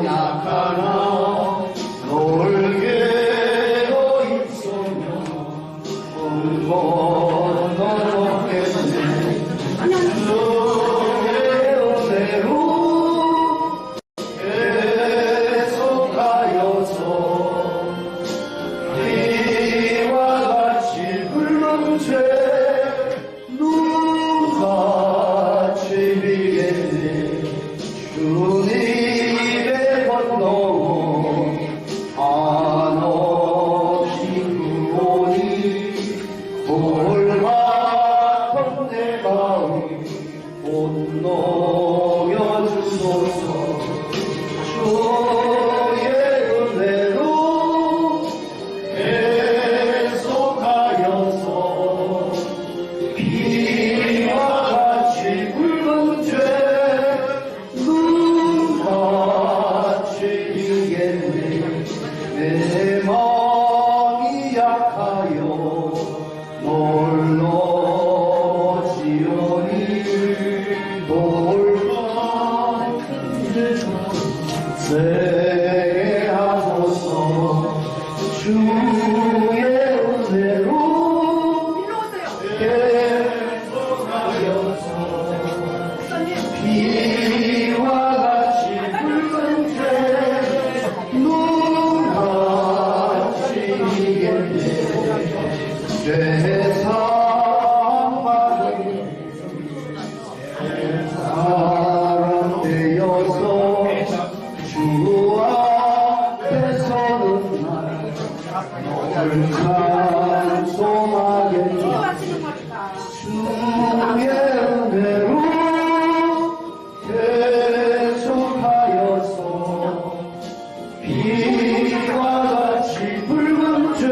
약하나 놀게로 입소며 너겠네 그대로 계속하여서 이와 같이 붉은 죄 눈같이 비겠네 주님의 건너온 한없이 구원이 돌아던 내 마음 못 녹여주소서 주의 은혜로 계속하여서 비와 같이 붉은 죄 눈같이 비겠네 내 마음이 약하여 놀러지오니 세게 하소서 주의 은혜로 계속하여서 비와 같이 붉은 죄 눈같이 비겠네 죄사함받은 사람 되어서 주 앞에 서는 날 너를 찬송하겠다 주의 은혜로 계속하여서 비와 같이 붉은 죄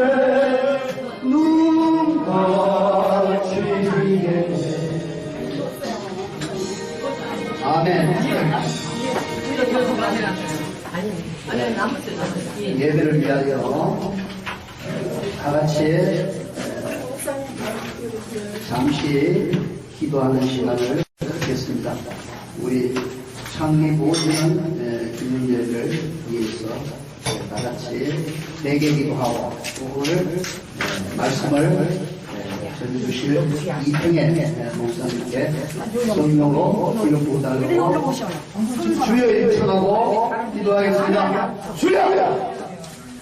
눈같이 비겠네 아멘. 예배를 위하여 다같이 잠시 기도하는 시간을 갖겠습니다. 우리 창립 5주년 기념제를 위해서 다같이 대개 기도하고 오늘 말씀을 전해주실 이평의 목사님께 성령으로 기름 부어달라고 주여 이름 청하고 기도하겠습니다. 주여!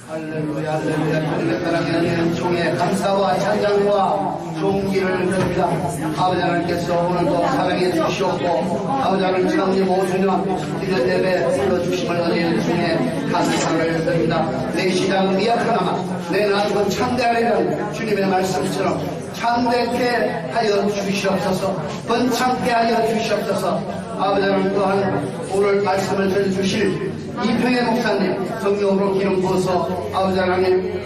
할렐루야 할렐루야 하늘의 사랑하는 총의 감사와 찬양과 존귀를 드립니다. 아버지 하나님께서 오늘도 사랑해 주시옵고 아버지 하나님 창립 5주년 기도 예배 불러주심을 은혜의 중에 감사를 드립니다. 내 시장은 미약하나마 내 나중은 창대하리라는 주님의 말씀처럼 참되게 하여 주시옵소서 번창게 하여 주시옵소서 아버지 하나님 또한 오늘 말씀을 전해주실 이평의 목사님 성령으로 기름 부어서 아버지 하나님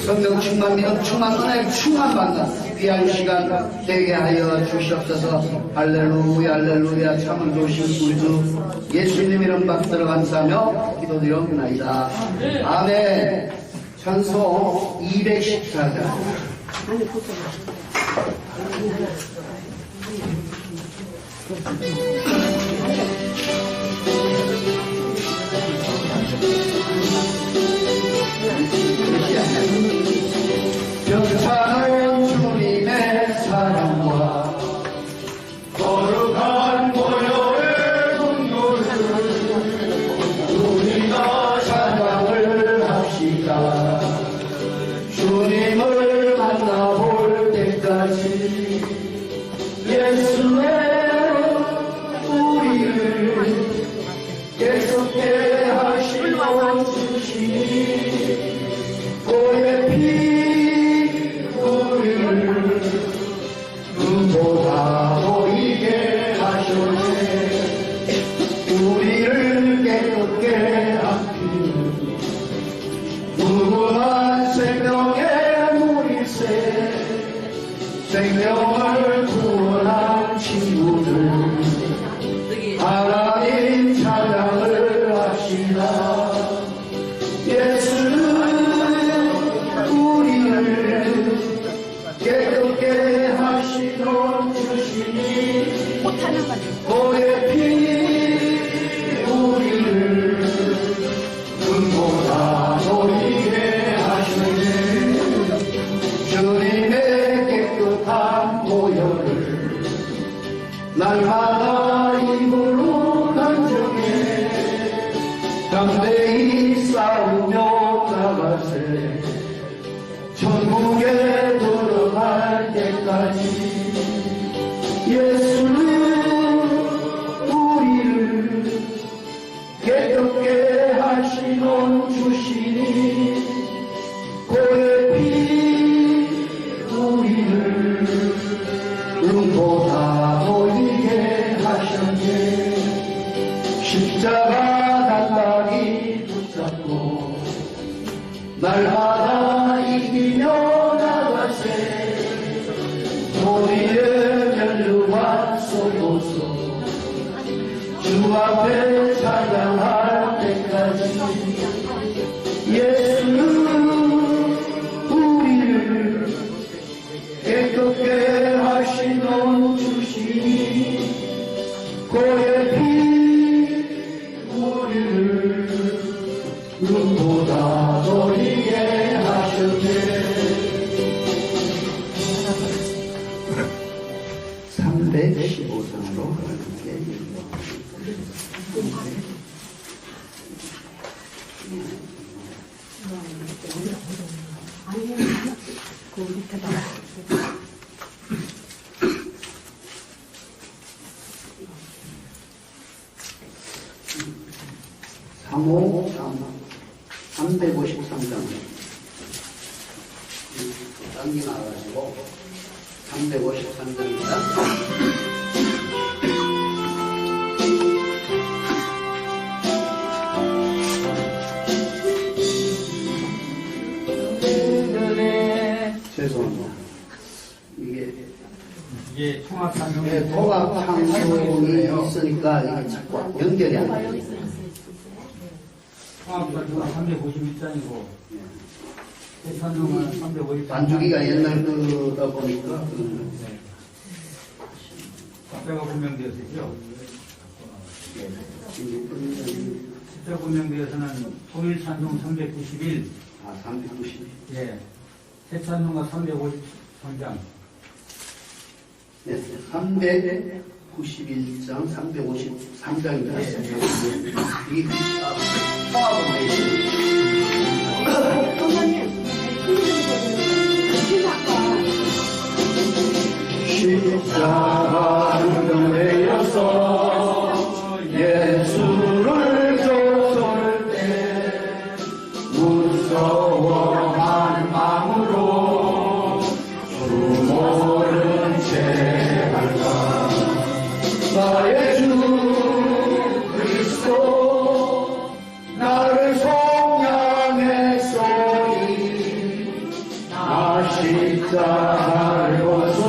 성령 충만 믿음 충만 은혜 충만 받는 귀한 시간 되게 하여 주시옵소서 할렐루야 할렐루야 참을 좋으신 우리 주 예수님 이름 받들어 감사하며 기도드리옵나이다. 아멘. 찬송 214장 병찬은 주님의 사랑과 거룩한 고요의 분노를 우리가 찬양을 합시다. 주님을 만나볼 때까지 예수의 우리를 계속해 하시는 주시니 고의 피 우리를 눈보다 보이게 하셨네 우리를 깨끗게 아끼는 무궁한 생명의 물일새 생명을 구원한 친구들 하나님 찬양을 합시다. 예수는 우리를 깨끗게 하시던 주시니 고의 피 우리를 담대히 싸우며 나가세 천국에 들어갈 때까지 예수는 우리를 깨끗게 하시는 주시니 그의 피 우리를 눈보다 보이게 하셨네 십자가 단단히 붙잡고 날마다 이기며 나가세 우리의 멸류관 쏘고서 주 앞에 찬양할 때까지 예수는 우리를 깨끗게 하시는 주시니 그의 피 우리를 눈보다 보이게 하셨네 315장으로 함께 삼오 353장 당기 나와가지고 353장입니다. 죄송합니다. 이게 통합상용 통합상용이 있으니까 이게 자꾸 연결이 안 돼요. 통합상용은 351장이고 대산용은 350장. 반주기가 옛날 거다 보니까 숫자가 분명되었죠. 숫자 분명되어서는 통일산용 391. 390. 예. 대산용은 353장. 네, 391장, 353장입니다. 이 통합은 돼 있어요. 십자가를 내려서 예수를 쫓을 때 무서워하는 마음으로 주 모른 채 갈까 나의 주 그리스도 나를 속량했소니 나 십자가를 벗은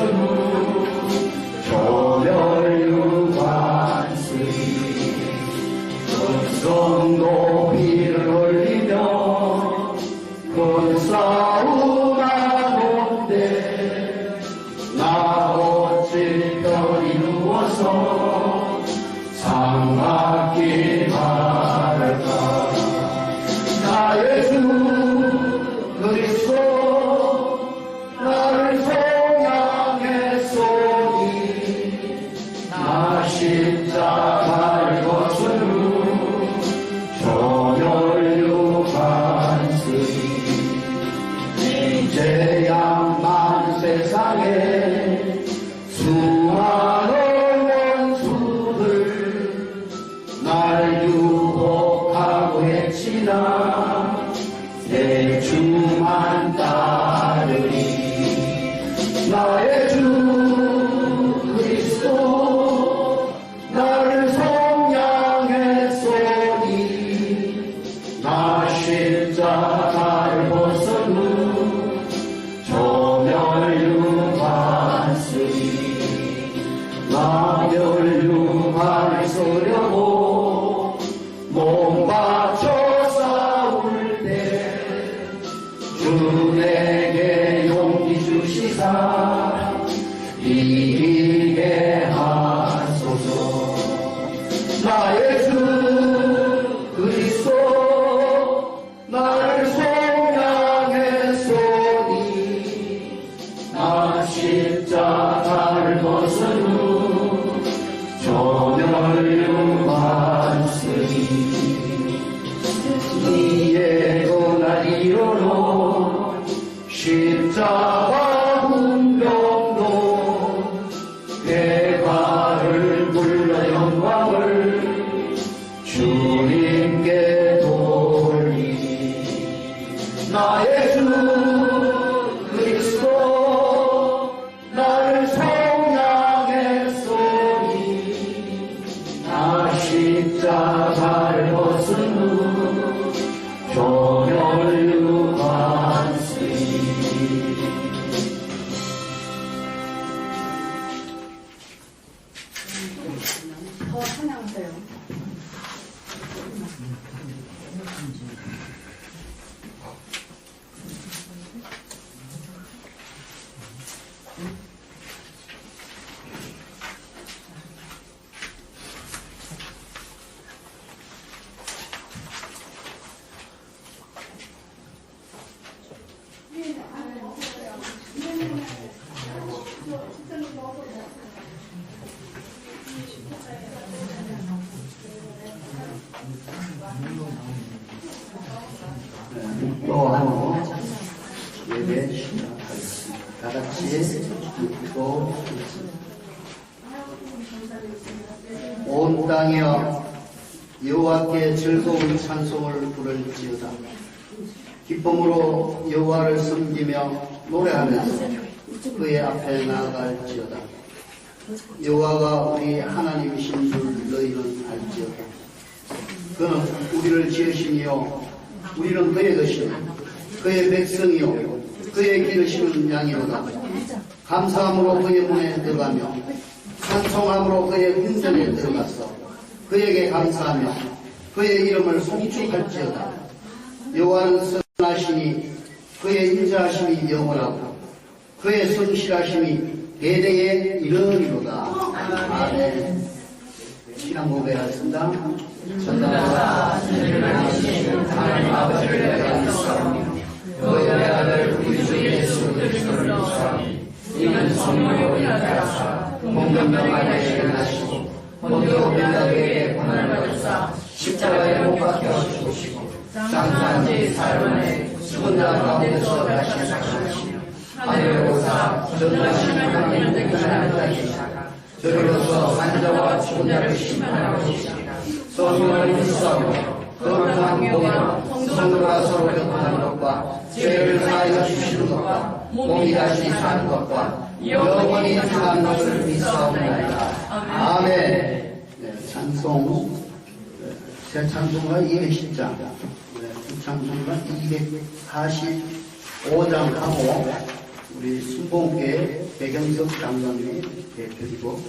큰 높이를 올리며 큰 싸움 하는데 나 어찌 편히 누워서 상받기 바랄까 나의 주 그리스도 나를 속량했소니 나 십자가를 벗은 이제야만 세상에 수많은 원수들 날 유혹하고 했지나 내 주만 따르리 나의 주 그리스도 나를 속량했소니 나 십자가를 벗은 후 나 멸류관을 쏘려고 몸 바쳐 싸울 때 주 내게 용기 주시사 이기게 하소서 나의 주 그리스도 나를 속량했소니 나 십자가를 벗은 후 조멸류관 쓰니 십자가를 벗은 후 조멸유관쓰리. 더 찬양하세요. 또 하고 예배 시작하겠습니다. 다 같이 묵고 온 땅이여 여호와께 즐거운 찬송을 부를지어다. 기쁨으로 여호와를 섬기며 노래하면서 그의 앞에 나아갈지어다. 여호와가 우리 하나님이신 줄 너희는 알지어다. 그는 우리를 지으시니요 우리는 그의 것이요 그의 백성이요 그의 기르시는 양이로다. 감사함으로 그의 문에 들어가며 찬송함으로 그의 궁전에 들어가서 그에게 감사하며 그의 이름을 송축할지어다. 여호와는 선하시니 그의 인자하심이 영원하고 그의 성실하심이 대대에 이르리로다. 아멘. 신앙 고백하겠습니다. 전능하사 신실하신 하나님 아버지를 내가 믿사오며 너의 아들 우리 주 예수 그리스도를 믿사오니 이는 성령으로 인하여서 공명하게 일어나시고 본디오 빌라도에게 고난을 받으사 십자가에 못 박혀 죽으시고 장사한 지 사흘 만에 죽은 자 가운데서 다시 살아나시며 하늘에 오사 전능하신 하나님을 대신하는 자이시라. 저리로서 환자와 죽은 자를 심판하고 계시리라. 성령을 믿사오며 거룩한 몸이나 성도가 서로 교통하는 것과 죄를 사하여 주시는 것과 몸이 다시 사는 것과 영원히 사는 것을 믿사옵나이다. 아멘. 네, 찬송 새 찬송가 210장 찬송가 245장 하고 우리 순복계 배경석 장관님이 대표이고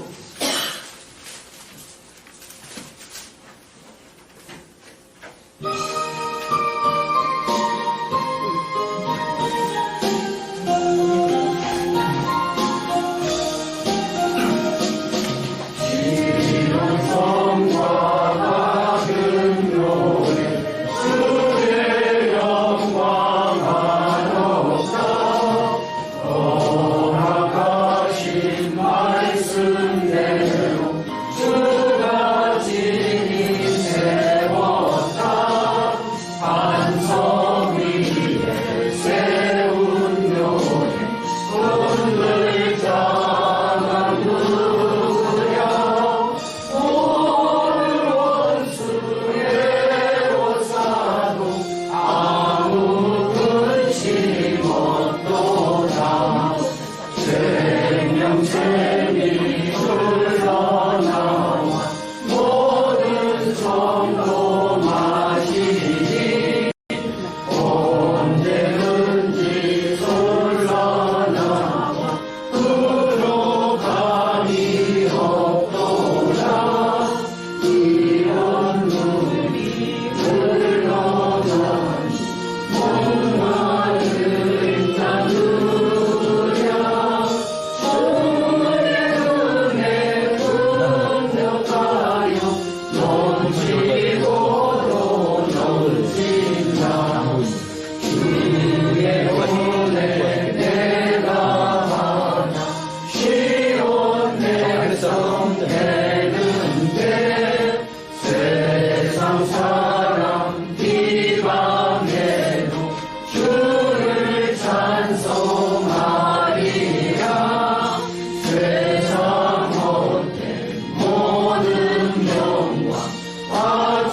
세상 못된 모든 영광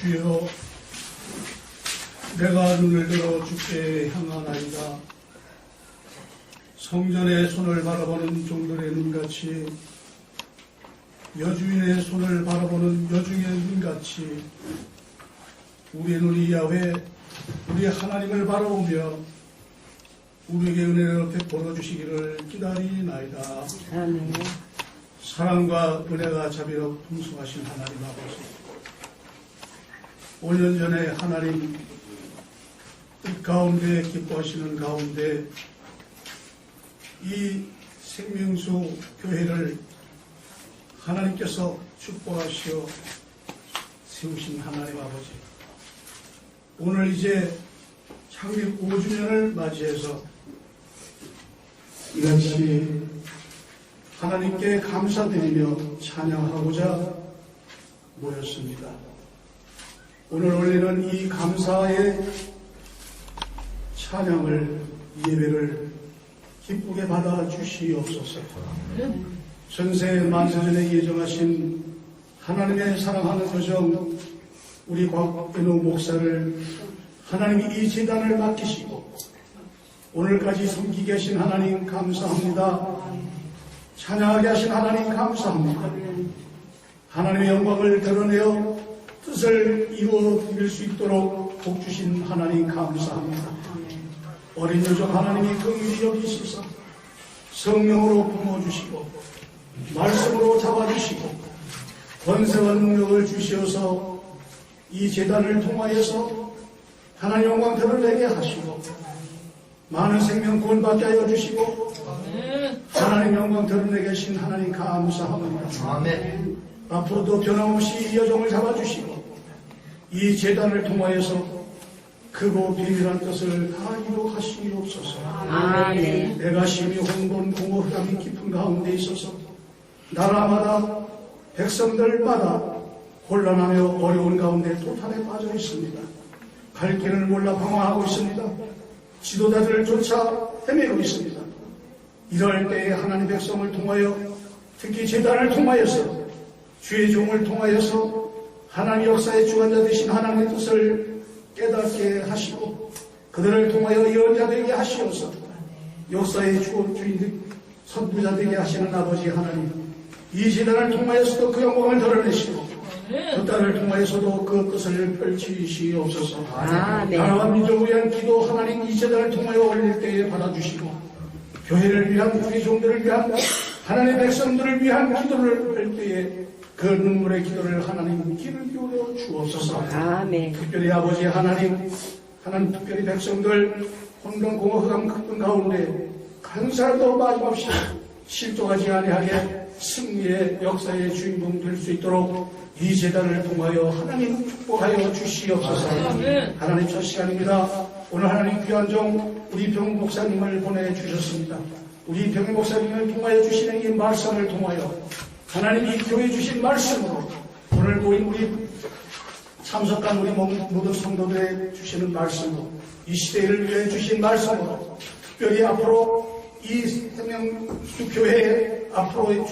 주여, 내가 눈을 들어 주께 향하나이다. 성전의 손을 바라보는 종들의 눈같이, 여주인의 손을 바라보는 여중의 눈같이 우리의 눈이 야훼 우리 하나님을 바라보며 우리에게 은혜를 베풀어 주시기를 기다리나이다. 아멘. 사랑과 은혜가 자비로 풍성하신 하나님 아버지, 5년 전에 하나님 뜻 가운데 기뻐하시는 가운데 이 생명수 교회를 하나님께서 축복하시어 세우신 하나님 아버지, 오늘 이제 창립 5주년을 맞이해서 이같이 하나님께 감사드리며 찬양하고자 모였습니다. 오늘 올리는 이 감사의 찬양을, 예배를 기쁘게 받아 주시옵소서. 전세 만세전에 예정하신 하나님의 사랑하는 거정 우리 곽ben호 목사를 하나님이 이 재단을 맡기시고 오늘까지 섬기게 하신 하나님 감사합니다. 찬양하게 하신 하나님 감사합니다. 하나님의 영광을 드러내어 뜻을 이루어 드릴 수 있도록 복 주신 하나님 감사합니다. 어린 여종 하나님이 긍휼히 여기시사 성령으로 부어주시고 말씀으로 잡아주시고 권세와 능력을 주시어서 이 재단을 통하여서 하나님 영광 드러내게 하시고 많은 생명 구원받게 하여 주시고 하나님 영광 드러내게 하신 하나님 감사합니다. 아멘. 앞으로도 변함없이 이 여정을 잡아주시고 이 재단을 통하여서 크고 비밀한 것을 다 이루하시옵소서. 아멘. 내가 심히 혼돈 공허함이 깊은 가운데 있어서 나라마다 백성들마다 곤란하며 어려운 가운데 토탈에 빠져 있습니다. 갈 길을 몰라 방황하고 있습니다. 지도자들을 쫓아 헤매고 있습니다. 이럴 때에 하나님 백성을 통하여 특히 제단을 통하여서 주의 종을 통하여서 하나님 역사의 주관자 되신 하나님의 뜻을 깨닫게 하시고 그들을 통하여 예언자 되게 하시옵소서. 역사의 주인 선두자 되게 하시는 아버지 하나님, 이 제단을 통하여서도 그 영광을 드러내시고 그 딸을 통하여서도 그 뜻을 펼치시옵소서. 아멘. 나라와 민족을 위한 기도 하나님 이 제단을 통하여 올릴 때에 받아주시고 교회를 위한 우리 종들을 위한 하나님의 백성들을 위한 기도를 할 때에 그 눈물의 기도를 하나님 귀를 기울여 주옵소서. 아멘. 특별히 아버지 하나님 특별히 백성들 혼돈 공허함 큰 가운데 한 사람도 빠짐없이 실족하지 아니하게 승리의 역사의 주인공 될 수 있도록 이 재단을 통하여 하나님 축복하여 주시옵소서. 하나님 첫 시간입니다. 오늘 하나님 귀한 종 우리 병 목사님을 보내주셨습니다. 우리 병 목사님을 통하여 주시는 이 말씀을 통하여 하나님이 교회 주신 말씀으로 오늘도 우리 참석한 우리 모든 성도들에 주시는 말씀으로 이 시대를 위해 주신 말씀으로 특별히 앞으로 이 생명수교회에 앞으로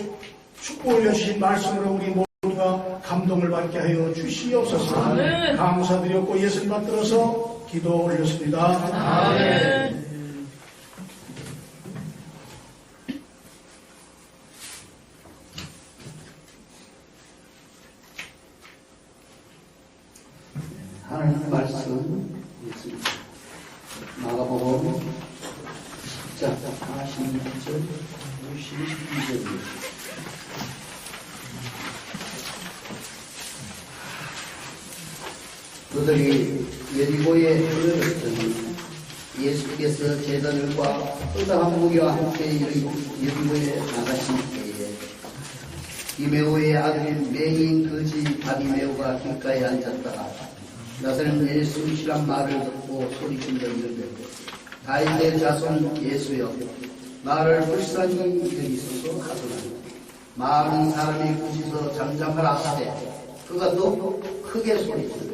축복을 주신 말씀으로 우리 모두가 감동을 받게 하여 주시옵소서. 감사드렸고 예수님 받들어서 기도 올렸습니다. 아멘. 하나님 말씀 있습니다. 마가복음 10장 46절 52절입니다. 그들이 여리고에 이르렀더니 예수께서 제자들과 또 다른 무리와 함께 여리고에 나가신 때에 디메오의 아들인 맹인 거지 바디메오가 길가에 앉았다가 나서는 예수시란 말을 듣고 소리친다 이르되 다윗의 자손 예수여 나를 불쌍히 여기소서 하더라. 많은 사람이 굳이서 잠잠하라 하되 그가 또 크게 소리치더라.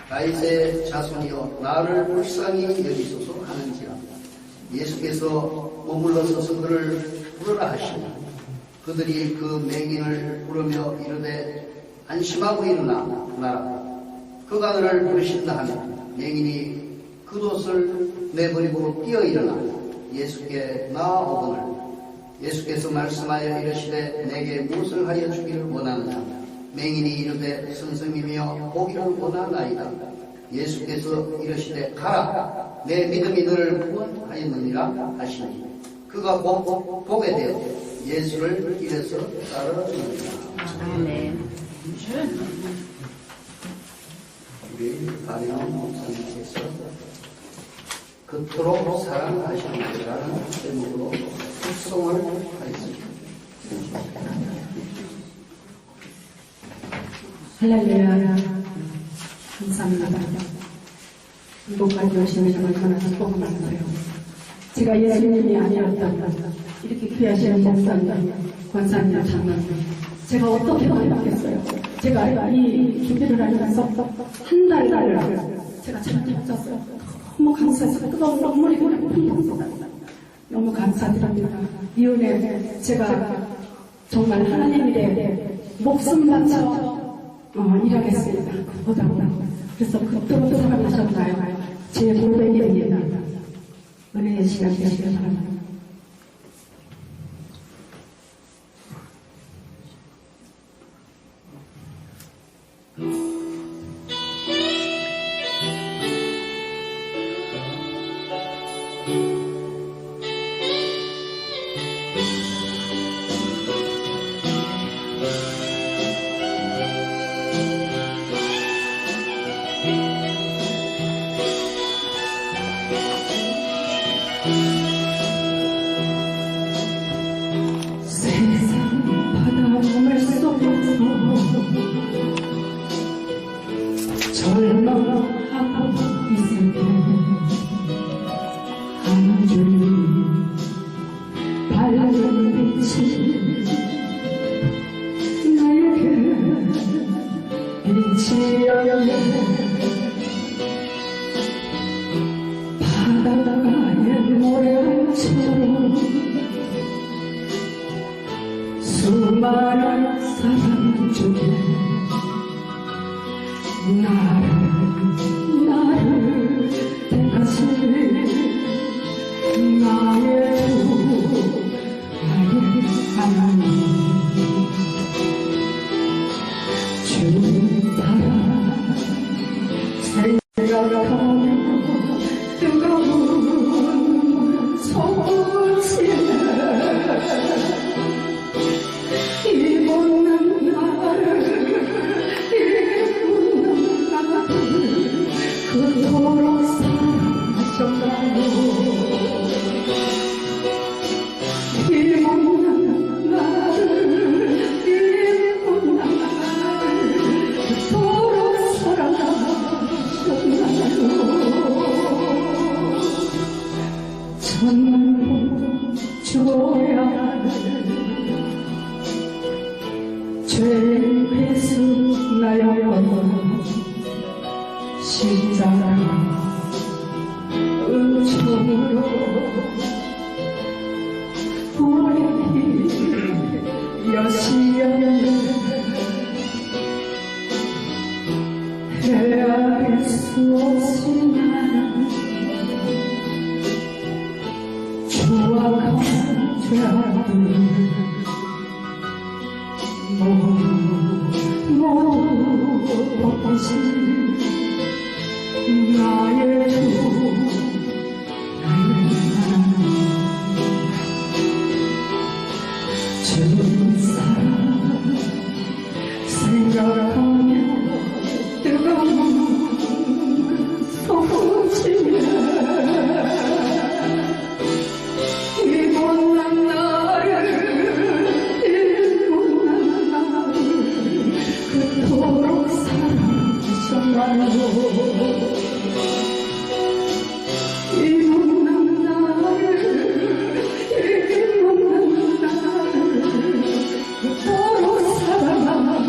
다윗의 자손이여 나를 불쌍히 여기소서 하는지라. 예수께서 머물러 서서 그를 부르라 하시니 그들이 그 맹인을 부르며 이르되 안심하고 일어나라. 그가 너를 부르신다 하면 맹인이 겉옷을 내버리고 뛰어 일어나 예수께 나아오거늘 예수께서 말씀하여 이르시되 내게 무엇을 하여 주기를 원하느냐 맹인이 이르되 선생님이여 보기를 원하나이다. 예수께서 이르시되 가라 내 믿음이 너를 구원하였느니라 하시니 그가 곧 보게 되어 예수를 길에서 따르니라. 아멘. 우리 다니엘 목사님께서 그토록 사랑하시는이라는 제목으로 축송을 하였습니다. 할렐루야. 감사합니다. 이곳까지 오시는 걸 얼마나 축복받았어요. 제가 예수님이 아니었다면 이렇게 귀하시는 목사님, 권사님, 장로님 제가 어떻게 받았겠어요? 제가 이 준비를 하면서 한 달을 제가 잠을 못 잤어요. 너무 감사해서 뜨거운 눈물이 그냥 펑펑 쏟아져요. 너무 감사드립니다. 이 은혜 제가 정말 하나님 일에 목숨 바쳐 일하겠습니다. 그보다 그래서 그토록 사랑하셨나요? 제 고백입니다. 은혜의 시간 되시길 바랍니다. 세상 바닷물 속에서 절망하고 있을 때 한 줄이 밝은 빛이 나에게 빛이여 바다가의 모래처럼 수많은 사람 중에 나를 택하신 나의 하나님 주님 사랑 생각하며 뜨거운 소치네 이 못난 나를 그토록 사랑하셨나요? 이 못난 나를 그토록 사랑하셨나요? 천만 주어야 할 죄의 회수 나였던 십자가 은총으로 우리 여시여 헤아릴 수 없이 나는 추악한 죄악들 무엇이 나의 주 나의 하나님 주님 사랑 생각하며 뜨거운 소치네 이 못난 나를 그토록 사랑하셨나요? 이 못난 나를 그토록 사랑하셨나요?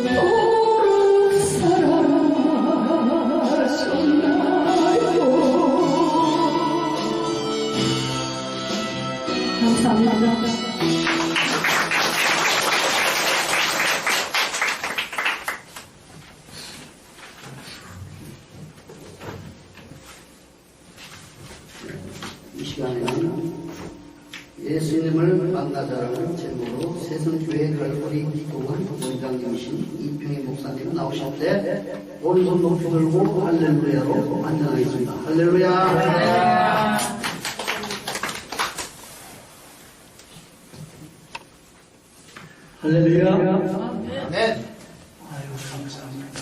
그토록 사랑하셨나요? 감사합니다. 감사라는 제목으로 세성교회 갈고리 기도원 원장님이신 이평희 목사님 나오실 때 오른손 높이 들고 할렐루야로 안전하겠습니다. 할렐루야. 할렐루야. 네. 아유, 감사합니다.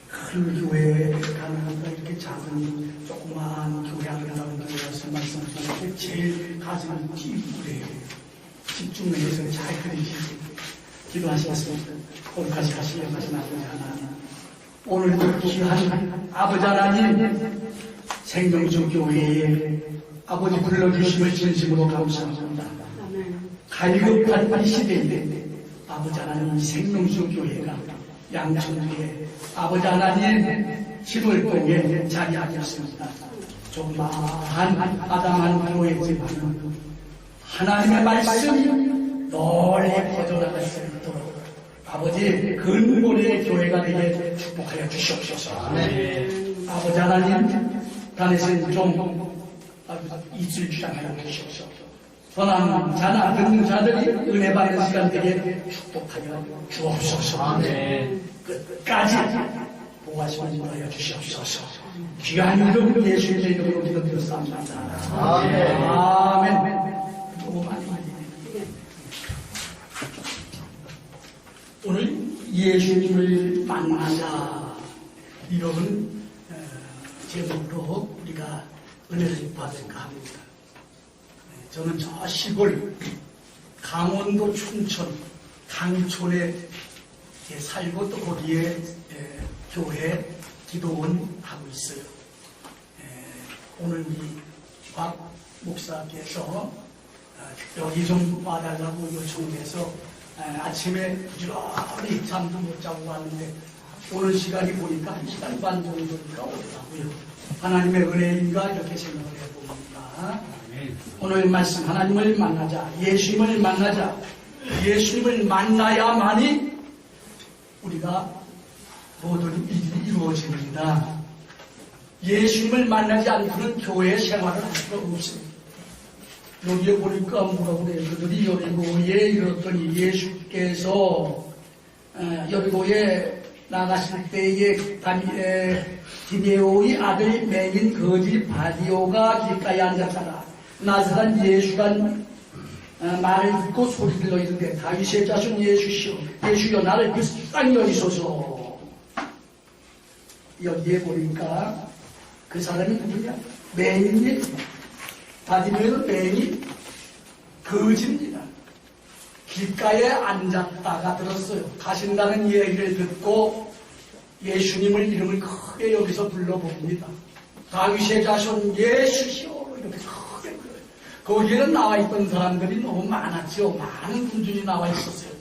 큰 교회에 가는 것보다 이렇게 작은 조그마한 교회 아름다운 교회에서 말씀하신 게 제일 가슴을 찌푸려요. 집중해서 잘 들으시고 기도하시겠습니다. 오늘까지 가시려고 하신 아버지 하나님, 오늘도 귀한 아버지 하나님 생명주 교회에 아버지 불러주심을 진심으로 감사합니다. 갈급한 이 시대인데 아버지 하나님 생명주 교회가 양천교회 아버지 하나님 힘을 통해 자리하겠습니다. 조그마한 아담한 교회지만 하나님의 말씀이 널리 퍼져나갈 수 있도록 아버지 근본의 교회가 되게 축복하여 주시옵소서. 아버지 하나님 단에서 좀 입술 주장하여 주시옵소서. 선한 자나 듣는 자들이 은혜 받는 시간 되게 축복하여 주옵소서. 끝까지 보호하시고 인도하여 주시옵소서. 귀한 이름 예수님의 이름으로 기도드렸습니다. 아멘. 너무 많이 오늘 예수님을 만나자 이런 제목으로 우리가 은혜를 받을까 합니다. 저는 저 시골 강원도 춘천 강촌에 살고 또 거기에 교회 기도원 하고 있어요. 오늘 이 박 목사께서 여기 좀 와달라고 요청해서 아침에 부지런히 잠도 못 자고 왔는데 오늘 시간이 보니까 1시간 반 정도니까 오더라고요. 하나님의 은혜인가 이렇게 생각을 해봅니다. 오늘 말씀 하나님을 만나자, 예수님을 만나자, 예수님을 만나야만이 우리가 모든 일이 이루어집니다. 예수님을 만나지 않고는 교회 생활을 할 수가 없습니다. 여기에 보니까 뭐라고 그래요? 그들이 여리고에 이르렀더니 예수께서 여리고에 나가실 때에 디메오의 아들 맹인 거지 바디오가 길가에 앉았더라. 나사란 예수가 말을 듣고 소리 들러 이르되 다윗의 자손 예수시여 예수여 나를 불쌍히 여기소서. 여기에 보니까 그 사람이 누구냐? 맹인이 바디메오는 맹인 거지입니다. 길가에 앉았다가 들었어요. 가신다는 얘기를 듣고 예수님을 이름을 크게 여기서 불러봅니다. 다윗의 자손 예수시여 이렇게 크게 불러요. 거기에는 나와있던 사람들이 너무 많았죠. 많은 분들이 나와 있었어요.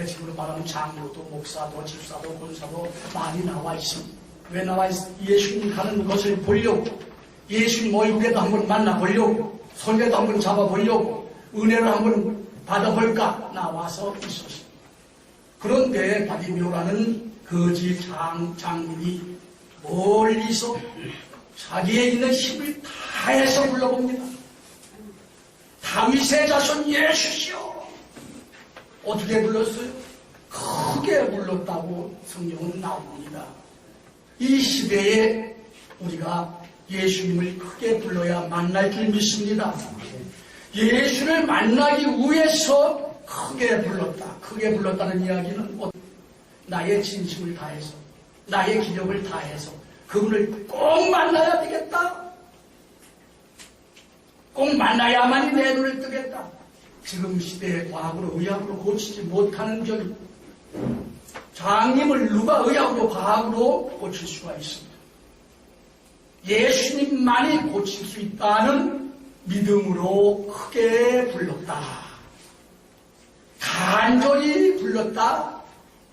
지금으로 말하면 장로도 목사도 집사도 권사도 많이 나와 있습니다. 왜 나와 있어요? 예수님 가는 것을 보려고, 예수님 얼굴에도 한번 만나보려고, 손에도 한번 잡아보려고, 은혜를 한번 받아볼까 나와서 있었어요. 그런데 바디메오라는 거지 장군이 멀리서 자기에 있는 힘을 다해서 불러봅니다. 다윗의 자손 예수시여. 어떻게 불렀어요? 크게 불렀다고 성경은 나옵니다. 이 시대에 우리가 예수님을 크게 불러야 만날 줄 믿습니다. 예수를 만나기 위해서 크게 불렀다. 크게 불렀다는 이야기는 나의 진심을 다해서, 나의 기력을 다해서 그분을 꼭 만나야 되겠다. 꼭 만나야만이 내 눈을 뜨겠다. 지금 시대에 과학으로 의학으로 고치지 못하는 점, 장님을 누가 의학으로 과학으로 고칠 수가 있습니다. 예수님만이 고칠 수 있다는 믿음으로 크게 불렀다. 간절히 불렀다.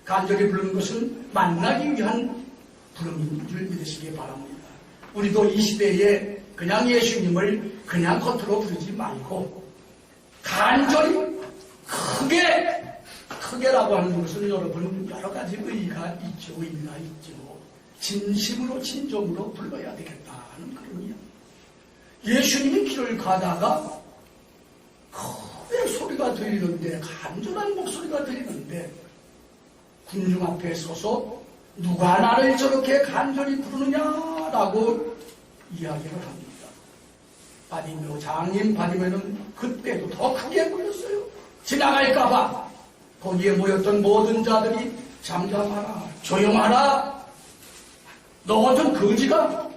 간절히 부르는 것은 만나기 위한 부름인 줄 믿으시기 바랍니다. 우리도 이 시대에 그냥 예수님을 그냥 겉으로 부르지 말고 간절히 크게라고 하는 것은 여러분 여러 가지 의미가 있죠. 진심으로 진정으로 불러야 되겠다 하는 그런 이야기. 예수님이 길을 가다가 큰 소리가 들리는데, 간절한 목소리가 들리는데, 군중 앞에 서서 누가 나를 저렇게 간절히 부르느냐라고 이야기를 합니다. 바디메오, 장인 바디메오는 그때도 더 크게 불렀어요. 지나갈까봐 거기에 모였던 모든 자들이 잠잠하라, 조용하라. 너 같은 거지가,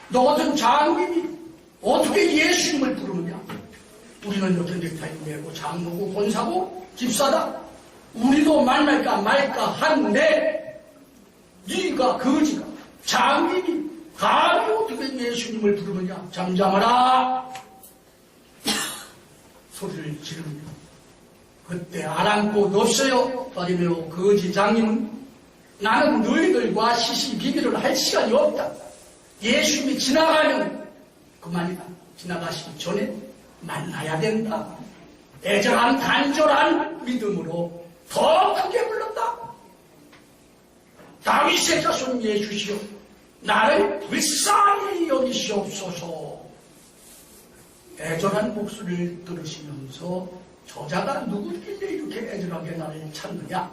너 같은 장인이 어떻게 예수님을 부르느냐. 우리는 이렇게 넥타이 메고 장로고 권사고 집사다. 우리도 만날까 말까 하는데 네가 거지가, 장인이 감히 어떻게 예수님을 부르느냐. 잠잠하라 소리를 지릅니다. 그때 아랑곳 없어요. 바디메오 거지 장님은 나는 너희들과 시시비비를 할 시간이 없다. 예수님이 지나가면 그만이다. 지나가시기 전에 만나야 된다. 애절한 간절한 믿음으로 더 크게 불렀다. 다윗의 자손 예수시여, 나를 불쌍히 여기시옵소서. 애절한 목소리를 들으시면서 저자가 누구길래 이렇게 애절하게 나를 찾느냐.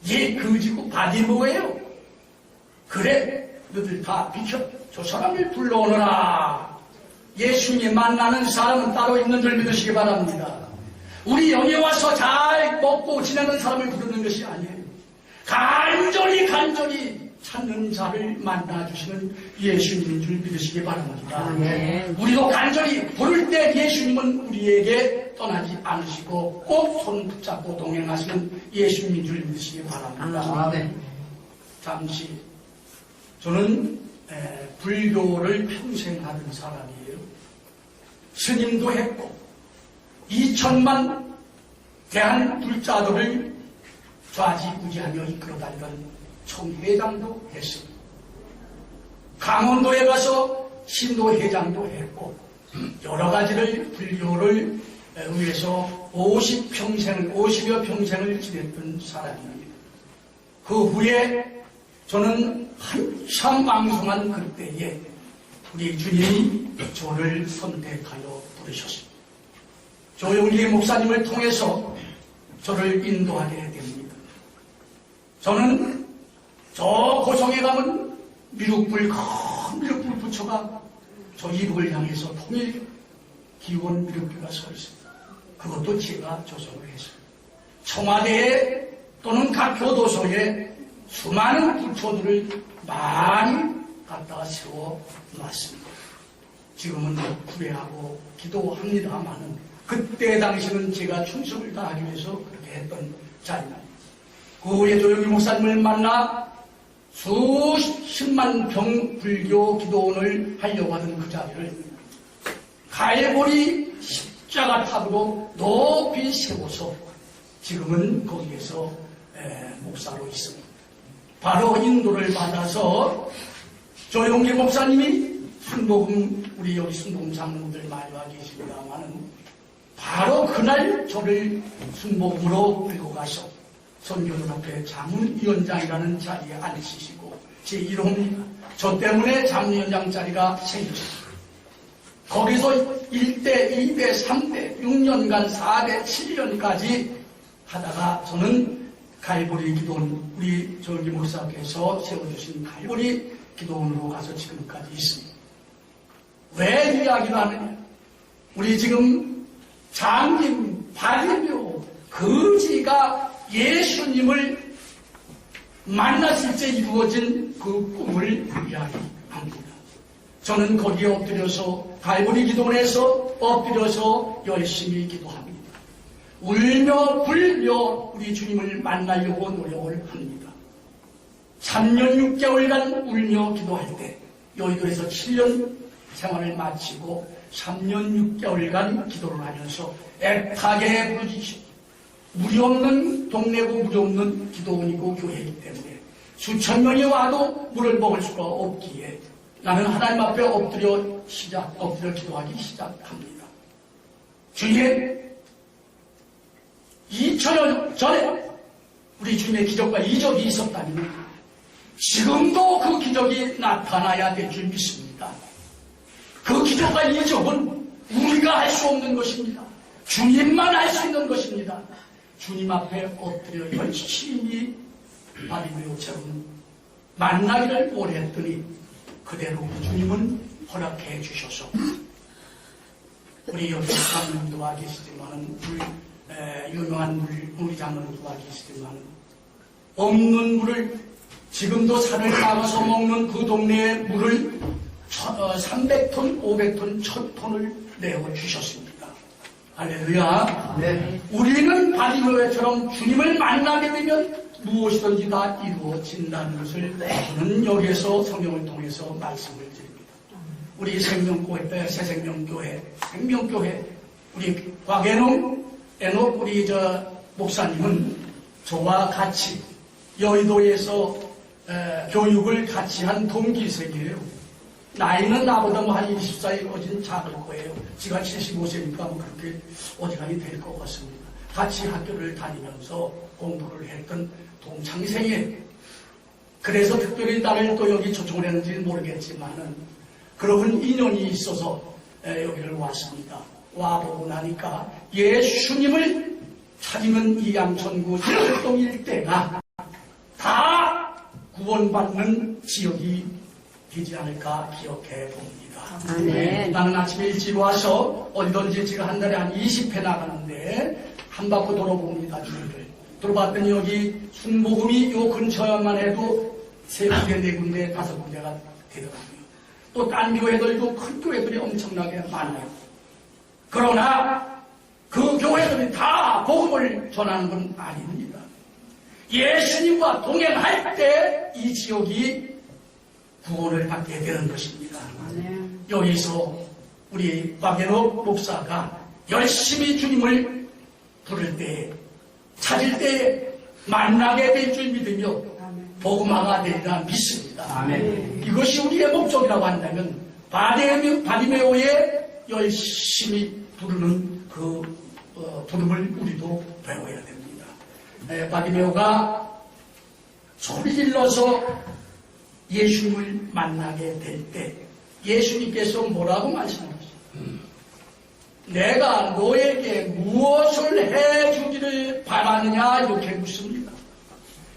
얘 거지고 바디메오예요. 그래, 너들 다 비켜. 저 사람을 불러오너라. 예수님 만나는 사람은 따로 있는 줄 믿으시기 바랍니다. 우리 여기 와서 잘 먹고 지내는 사람을 부르는 것이 아니에요. 간절히 찾는 자를 만나주시는 예수님인 줄 믿으시기 바랍니다. 우리도 간절히 부를 때 예수님은 우리에게 떠나지 않으시고 꼭 손 붙잡고 동행하시는 예수님인 줄 믿으시기 바랍니다. 잠시, 저는 불교를 평생 하던 사람이에요. 스님도 했고 2천만 대한 불자들을 좌지우지하며 이끌어다니던 총회장도 했습니다. 강원도에 가서 신도회장도 했고 여러 가지를 불교를 위해서 50여 평생을 지냈던 사람입니다. 그 후에 저는 한참 왕성한 그때에 우리 주님이 저를 선택하여 부르셨습니다. 조용기 목사님을 통해서 저를 인도하게 됩니다. 저는 저 고성에 가면 미륵불, 큰 미륵불 부처가 저 이북을 향해서 통일 기원 미륵불가 서 있습니다. 그것도 제가 조성을 했어요. 청와대에 또는 각 교도소에 수많은 부처들을 많이 갖다가 세워놨습니다. 지금은 구애하고 기도합니다만은 그때 당시는 제가 충성을 다하기 위해서 그렇게 했던 자입니다. 그 후에 조영기 목사님을 만나 수십만 병 불교 기도원을 하려고 하던 그 자리를 갈보리 십자가 탑으로 높이 세워서 지금은 거기에서 목사로 있습니다. 바로 인도를 받아서 조영기 목사님이 순복음, 우리 여기 순복음 장로들 많이 와 계십니다만은 바로 그날 저를 순복음으로 끌고 가서 선교들 앞에 자문위원장이라는 자리에 앉히시고 제 1호입니다. 저 때문에 자문위원장 자리가 생겼습니다. 거기서 1대, 2대, 3대, 6년간 4대, 7년까지 하다가 저는 갈보리 기도원, 우리 조영기 목사께서 세워주신 갈보리 기도원으로 가서 지금까지 있습니다. 왜 이야기를 하느냐? 우리 지금 장님, 바디메오, 거지가 예수님을 만났을 때 이루어진 그 꿈을 이야기합니다. 저는 거기에 엎드려서 갈보리 기도원에서 엎드려서 열심히 기도합니다. 울며 불며 우리 주님을 만나려고 노력을 합니다. 3년 6개월간 울며 기도할 때 여의도에서 7년 생활을 마치고 3년 6개월간 기도를 하면서 애타게 부르짖습니다. 물이 없는 동네고 물이 없는 기도원이고 교회이기 때문에 수천 명이 와도 물을 먹을 수가 없기에 나는 하나님 앞에 엎드려 기도하기 시작합니다. 주님, 2000년 전에 우리 주님의 기적과 이적이 있었다면 지금도 그 기적이 나타나야 될 줄 믿습니다. 그 기적과 이적은 우리가 할 수 없는 것입니다. 주님만 알 수 있는 것입니다. 주님 앞에 엎드려 열심히 바리메오처럼 만나기를 원했더니 그대로 주님은 허락해 주셔서 우리 여기 장로님도 와 계시지만은 유명한 우리 장로님도 와 계시지만은 없는 물을 지금도 산을 따라서 먹는 그 동네의 물을 300톤, 500톤, 1000톤을 내어 주셨습니다. 할렐루야. 네. 우리는 바리메오처럼 주님을 만나게 되면 무엇이든지 다 이루어진다는 것을 저는 여기에서 성경을 통해서 말씀을 드립니다. 우리 생명교회, 새생명교회, 생명교회, 우리 곽애농, 우리 목사님은 저와 같이 여의도에서 교육을 같이 한 동기생이에요. 나이는 나보다 한 20살 어진 작을 거예요. 제가 75세니까 그렇게 어지간히 될 것 같습니다. 같이 학교를 다니면서 공부를 했던 동창생이에요. 그래서 특별히 나를 또 여기 초청을 했는지는 모르겠지만은 그런 인연이 있어서 여기를 왔습니다. 와보고 나니까 예수님을 찾으면 이 양천구 철동 일대가 다 구원받는 지역이 되지 않을까 기억해 봅니다. 아멘. 나는 아침에 일찍 와서 어디든지 제가 한 달에 한 20회 나가는데 한 바퀴 돌아봅니다. 주위를. 돌아봤더니 여기 순복음이 요 근처만 해도 3군데, 4군데, 5군데가 되더라고요. 또 딴 교회들도 큰 교회들이 엄청나게 많아요. 그러나 그 교회들이 다 복음을 전하는 건 아닙니다. 예수님과 동행할 때 이 지역이 구원을 받게 되는 것입니다. 여기서 우리 곽연옥 목사가 열심히 주님을 부를 때, 찾을 때 만나게 될 줄 믿으며 복음화가 되리라 믿습니다. 아멘. 이것이 우리의 목적이라고 한다면 바리메오에 열심히 부르는 그 부름을 우리도 배워야 됩니다. 바리메오가 소리 질러서 예수님을 만나게 될 때 예수님께서 뭐라고 말씀하셨어요? 내가 너에게 무엇을 해주기를 바라느냐 이렇게 묻습니다.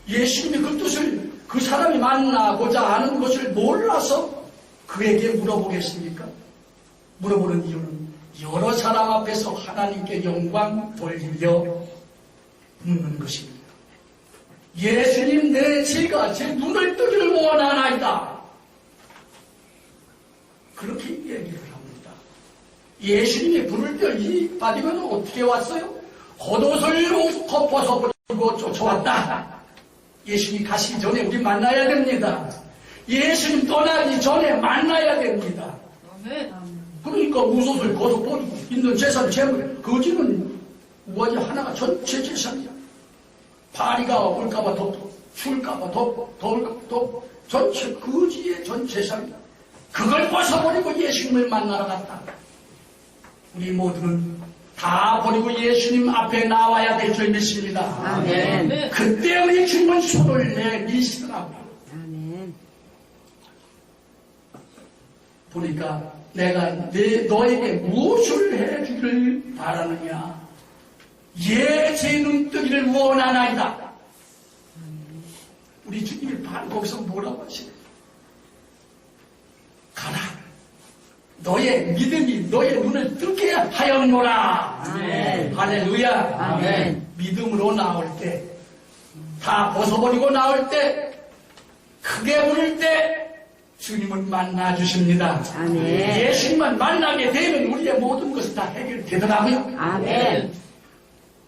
예수님이 그 뜻을 그 사람이 만나고자 하는 것을 몰라서 그에게 물어보겠습니까? 물어보는 이유는 여러 사람 앞에서 하나님께 영광 돌리려 묻는 것입니다. 예수님 제가 제 눈을 뜨기를 원하나이다. 그렇게 얘기를 합니다. 예수님이 부를 때 이 바디면은 어떻게 왔어요? 겉옷을 벗어버리고 쫓아왔다. 예수님 가시기 전에 우리 만나야 됩니다. 예수님 떠나기 전에 만나야 됩니다. 그러니까 웃옷을 벗어버리고 있는 재산 재물 거지는 우아지 하나가 전체 재산이야. 파리가 올까봐 덮고 추울까봐 더울까봐 전체 거지의 전 재산이야. 그걸 벗어버리고 예수님을 만나러 갔다. 우리 모두는 다 버리고 예수님 앞에 나와야 될 줄 믿습니다. 아멘. 그때 우리 주님은 손을 내미시더라고요. 아멘. 보니까 내가 너에게 무엇을 해주기를 바라느냐. 제 눈뜨기를 원하나이다. 우리 주님이 바로 거기서 뭐라고 하시나요? 가라. 너의 믿음이 너의 눈을 뜨게 하였노라. 아멘. 할렐루야. 아멘. 믿음으로 나올 때, 다 벗어버리고 나올 때, 크게 부를 때, 주님은 만나주십니다. 아멘. 예수님만 만나게 되면 우리의 모든 것이 다 해결되더라고요. 아멘.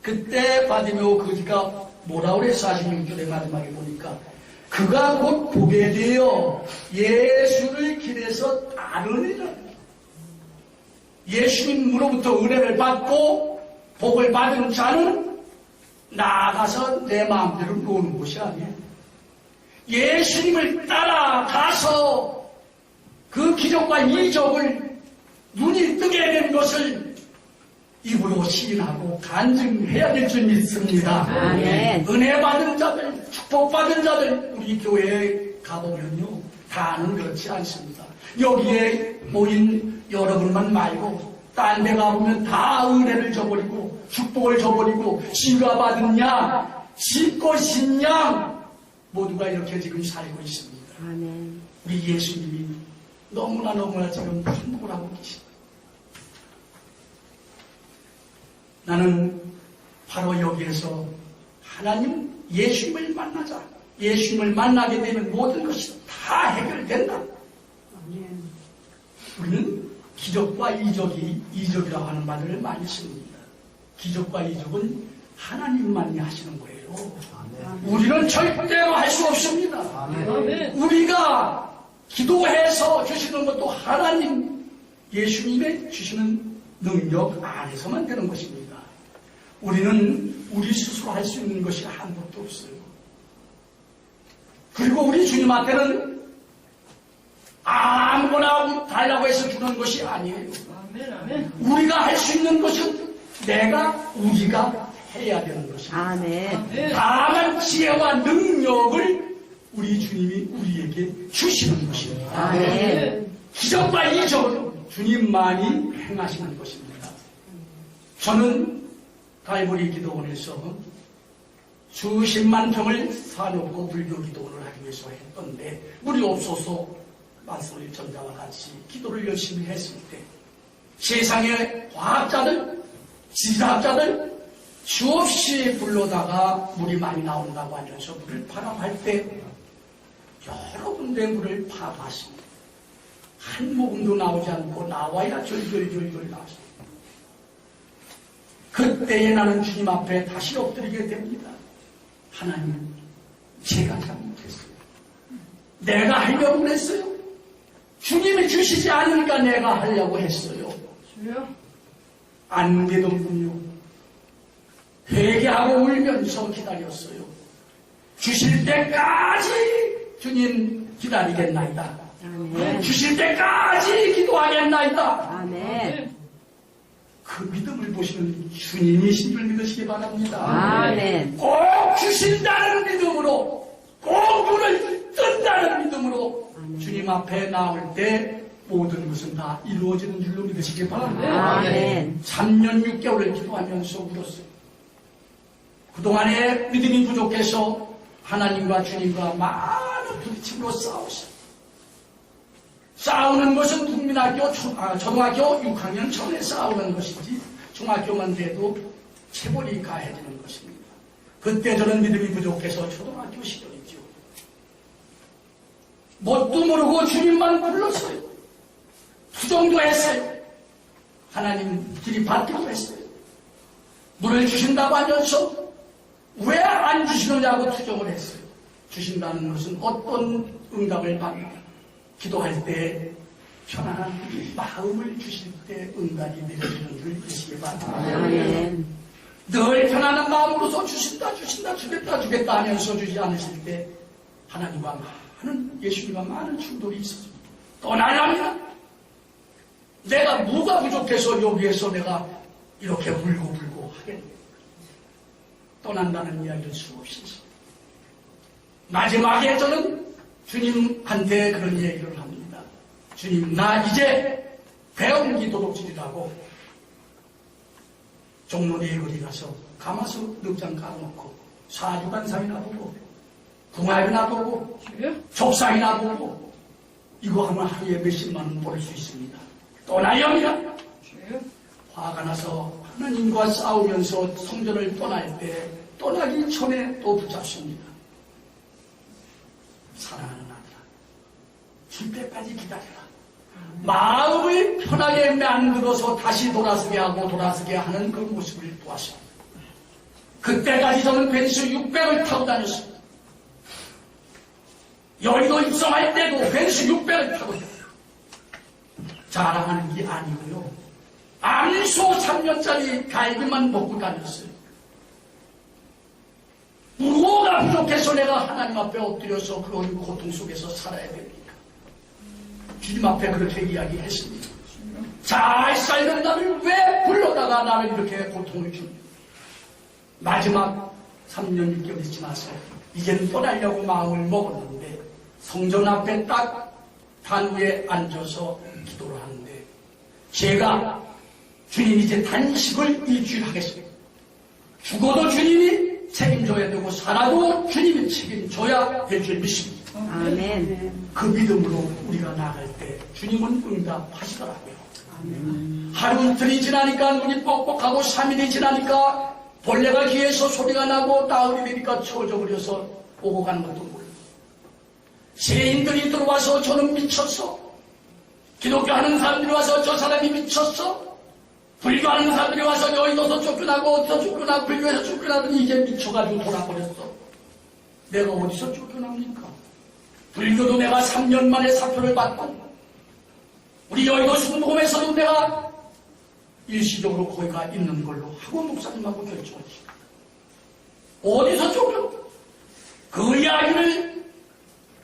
그때 바디메오 거지가 뭐라고 그래? 46절의 마지막에 보니까 그가 곧 보게 되어 예수를 길에서 따르니라. 예수님으로부터 은혜를 받고 복을 받은 자는 나아가서 내 마음대로 노는 것이 아니에요. 예수님을 따라가서 그 기적과 이적을 눈이 뜨게 된 것을 입으로 시인하고 간증해야 될 줄 믿습니다. 아멘. 은혜 받은 자들, 축복 받은 자들 우리 교회에 가보면요 다는 그렇지 않습니다. 여기에 모인 여러분만 말고 딴 데 가보면 다 은혜를 줘버리고 축복을 줘버리고 지가 받은 양, 지 것인 양 모두가 이렇게 지금 살고 있습니다. 아멘. 우리 예수님이 너무나 지금 축복을 하고 계십니다. 나는 바로 여기에서 하나님 예수님을 만나자. 예수님을 만나게 되면 모든 것이 다 해결된다. 우리는 기적과 이적이라고 하는 말을 많이 씁니다. 기적과 이적은 하나님만이 하시는 거예요. 우리는 절대로 할 수 없습니다. 우리가 기도해서 주시는 것도 하나님 예수님의 주시는 능력 안에서만 되는 것입니다. 우리는 우리 스스로 할 수 있는 것이 아무것도 없어요. 그리고 우리 주님 앞에는 아무거나 달라고 해서 주는 것이 아니에요. 우리가 할 수 있는 것은 우리가 해야 되는 것입니다. 아멘. 다만 지혜와 능력을 우리 주님이 우리에게 주시는 것입니다. 아멘. 기적과 이적은 주님만이 행하시는 것입니다. 저는 갈보리 기도원에서 수십만 평을 사놓고 불교 기도원을 하기 위해서 했던데 물이 없어서 만성일 전자와 같이 기도를 열심히 했을 때 세상의 과학자들, 지사학자들 수없이 불러다가 물이 많이 나온다고 하면서 물을 파라할 때 여러 군데 물을 파봤습니다. 한 모금도 나오지 않고 나와야 절절절절 나왔습니다. 그때에 나는 주님 앞에 다시 엎드리게 됩니다. 하나님, 제가 잘못했어요. 내가 하려고 했어요. 주님이 주시지 않으니까 내가 하려고 했어요. 안 되더군요. 회개하고 울면서 기다렸어요. 주실 때까지 주님 기다리겠나이다. 아멘. 주실 때까지 기도하겠나이다. 아멘. 그 믿음을 보시는 주님이신 줄 믿으시기 바랍니다. 아멘. 꼭 주신다는 믿음으로, 꼭 눈을 뜬다는 믿음으로 주님 앞에 나올 때 모든 것은 다 이루어지는 줄로 믿으시기 바랍니다. 아멘. 3년 6개월을 기도하면서 울었어요. 그동안에 믿음이 부족해서 하나님과 주님과 많은 부딪힘으로 싸웠어요. 싸우는 것은 국민학교, 초등학교 6학년 전에 싸우는 것이지 중학교만 돼도 체벌이 가해지는 것입니다. 그때 저는 믿음이 부족해서 초등학교 시절이죠. 뭣도 모르고 주님만 불렀어요. 투정도 했어요. 하나님 길이 받기도 했어요. 물을 주신다고 하면서 왜 안 주시느냐고 투정을 했어요. 주신다는 것은 어떤 응답을 받는다. 기도할 때 편안한 마음을 주실 때 응답이 내려지는 줄 믿으시기 바랍니다. 아멘. 늘 편안한 마음으로서 주신다 주겠다 하면서 주지 않으실 때 하나님과 많은 예수님과 많은 충돌이 있었습니다. 떠나랍니다. 내가 뭐가 부족해서 여기에서 내가 이렇게 울고 하겠냐. 떠난다는 이야기를 수없이 있습니다. 마지막에 저는 주님한테 그런 얘기를 합니다. 주님, 나 이제 배운기 도둑질이라고 종로 네거리 가서 가마솥 늑장 깔아놓고 사주간상이나 보고 궁합이나 보고 족상이나 보고 이거 하면 하루에 몇십만 원 벌 수 있습니다. 떠나렵니다. 화가 나서 하나님과 싸우면서 성전을 떠날 때 떠나기 전에 또 붙잡습니다. 사랑하는 아들아, 줄 때까지 기다려라. 마음을 편하게 만들어서 다시 돌아서게 하는 그 모습을 보았습니다. 그때까지 저는 벤츠 600을 타고 다녔습니다. 여의도 입성할 때도 벤츠 600을 타고 다녔습니다. 자랑하는 게 아니고요. 암소 3년짜리 갈비만 먹고 다녔어요. 무엇가 부족해서 내가 하나님 앞에 엎드려서 그런 고통 속에서 살아야 됩니까? 주님 앞에 그렇게 이야기했습니다. 잘 살던 나를 왜 불러다가 나를 이렇게 고통을 줍니까? 마지막 3년 6개월이 지나서 이젠 떠나려고 마음을 먹었는데 성전 앞에 딱 단위에 앉아서 기도를 하는데 제가 주님 이제 단식을 일주일 하겠습니다. 죽어도 주님이 책임져야 되고 살아도 주님이 책임져야 될 줄 믿습니다. 아멘. 그 믿음으로 우리가 나갈 때 주님은 응답하시더라고요. 하루 이틀이 지나니까 눈이 뻑뻑하고 3일이 지나니까 벌레가 귀에서 소리가 나고 나흘이 되니까 쳐져버려서 오고 가는 것도 몰라요. 세인들이 들어와서 저는 미쳤어. 기독교 하는 사람들이 와서 저 사람이 미쳤어. 불교하는 사람들이 와서 여의도서 쫓겨나고 어디서 쫓겨나고 불교에서 쫓겨나더니 이제 미쳐가지고 돌아버렸어. 내가 어디서 쫓겨납니까? 불교도 내가 3년 만에 사표를 받고 우리 여의도 순복음에서도 내가 일시적으로 거기가 있는 걸로 하고 목사님하고 결정했지. 어디서 쫓겨? 그 이야기를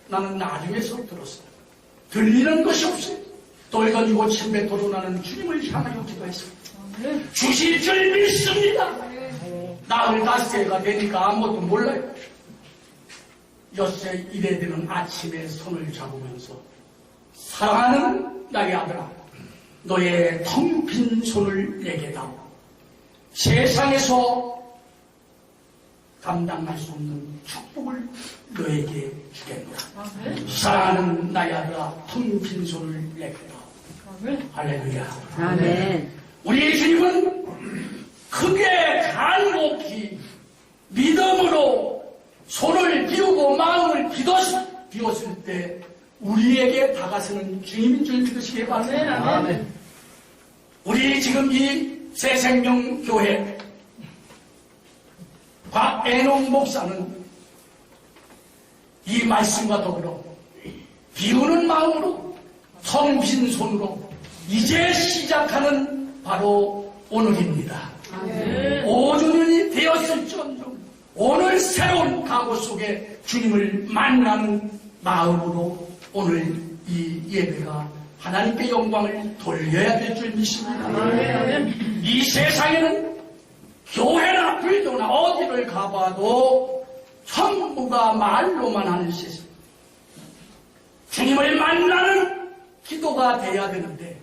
나는 나중에서 들었어요. 들리는 것이 없어요. 떨가지고 침뱉어도 나는 주님을 향하여 기도했습니다. 주실 줄 믿습니다. 나흘 5세가 되니까 아무것도 몰라요. 엿새 이래 되는 아침에 손을 잡으면서 사랑하는 나의 아들아, 너의 텅 빈 손을 내게 다오. 세상에서 감당할 수 없는 축복을 너에게 주겠노라. 사랑하는 나의 아들아, 텅 빈 손을 내게 다오. 할렐루야. 아멘. 우리 주님은 크게 간곡히 믿음으로 손을 비우고 마음을 비웠을 때 우리에게 다가서는 주님인 줄 믿으시기 바랍니다. 아멘. 우리 지금 이 새생명교회 박애농 목사는 이 말씀과 더불어 비우는 마음으로 텅 빈 손으로 이제 시작하는 바로 오늘입니다. 5주년이 되었을지언정 오늘 새로운 각오 속에 주님을 만나는 마음으로 오늘 이 예배가 하나님께 영광을 돌려야 될 줄 믿습니다. 이 세상에는 교회나 불교나 어디를 가봐도 전부가 말로만 하는 세상. 주님을 만나는 기도가 돼야 되는데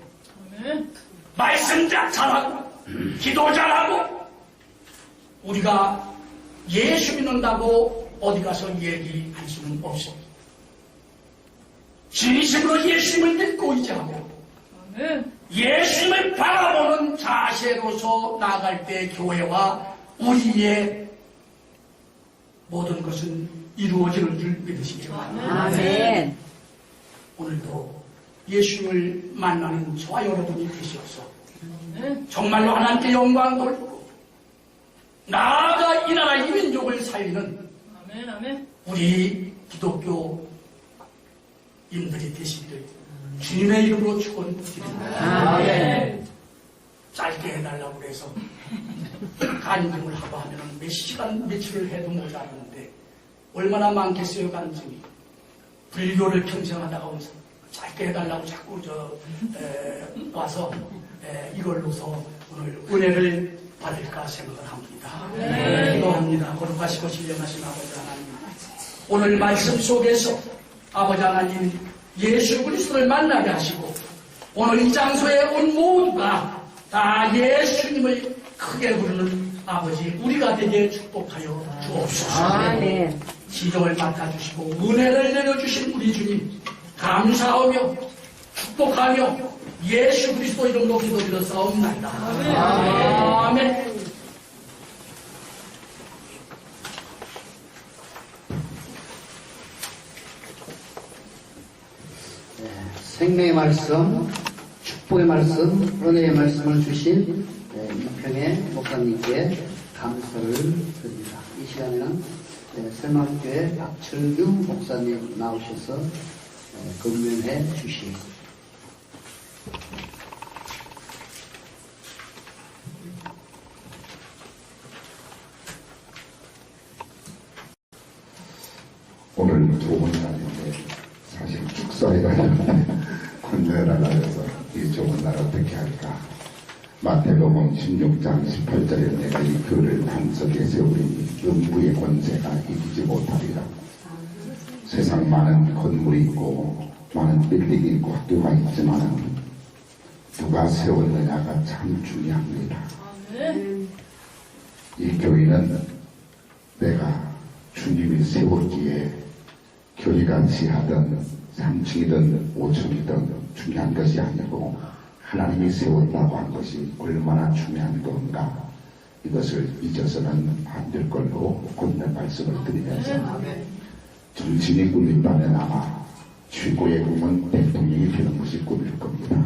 말씀 잘하고 기도 잘하고 우리가 예수 믿는다고 어디 가서 얘기할 수는 없습니다. 진심으로 예수님을 믿고 있지 하고 예수님을 바라보는 자세로서 나아갈 때 교회와 우리의 모든 것은 이루어지는 줄 믿으시기 바랍니다. 아멘. 오늘도 예수님을 만나는 저와 여러분이 되시옵소서. 정말로 하나님께 영광 돌리고 나아가 이 나라 이 민족을 살리는 우리 기독교인들이 되시기를 주님의 이름으로 축원드립니다. 아멘. 짧게 해달라고 해서 간증을 하고 하면 몇 시간 며칠을 해도 모자라는데 얼마나 많겠어요. 간증이 불교를 평생 하다가 오면서 짧게 해달라고 자꾸 와서 이걸로서 오늘 은혜를 받을까 생각을 합니다. 기도합니다. 거룩하시고 신령하신 아버지 하나님, 오늘 말씀 속에서 아버지 하나님 예수 그리스도를 만나게 하시고 오늘 이 장소에 온 모두가 다 예수님을 크게 부르는 아버지 우리가 되게 축복하여 주옵소서. 아멘. 지정을 맡아주시고 은혜를 내려주신 우리 주님 감사하며 축복하며 예수 그리스도 이름으로 기도드렸사옵나이다. 아멘. 생명의 말씀, 축복의 말씀, 은혜의 말씀을 주신 이평의 목사님께 감사를 드립니다. 이 시간에는 설마교회 박철규 목사님 나오셔서 건면해 주시겠습니다. 오늘 좋은 날인데 사실 축사회가 건너라 나라에서 이 좋은 날 어떻게 할까. 마태복음 16장 18절에 내가 이 글을 반석에 세우리니 영부의 권세가 이기지 못하리라. 세상 많은 건물이 있고 많은 빌딩이 있고 학교가 있지만 누가 세웠느냐가 참 중요합니다. 이 교회는 내가 주님이 세웠기에 교회가 지하든 3층이든 5층이든 중요한 것이 아니고 하나님이 세웠다고 한 것이 얼마나 중요한 건가, 이것을 잊어서는 안 될 걸로 굳는 말씀을 드리면서, 정신이 꿈인다면 아마 최고의 꿈은 대통령이 되는 것이 꿈일 겁니다.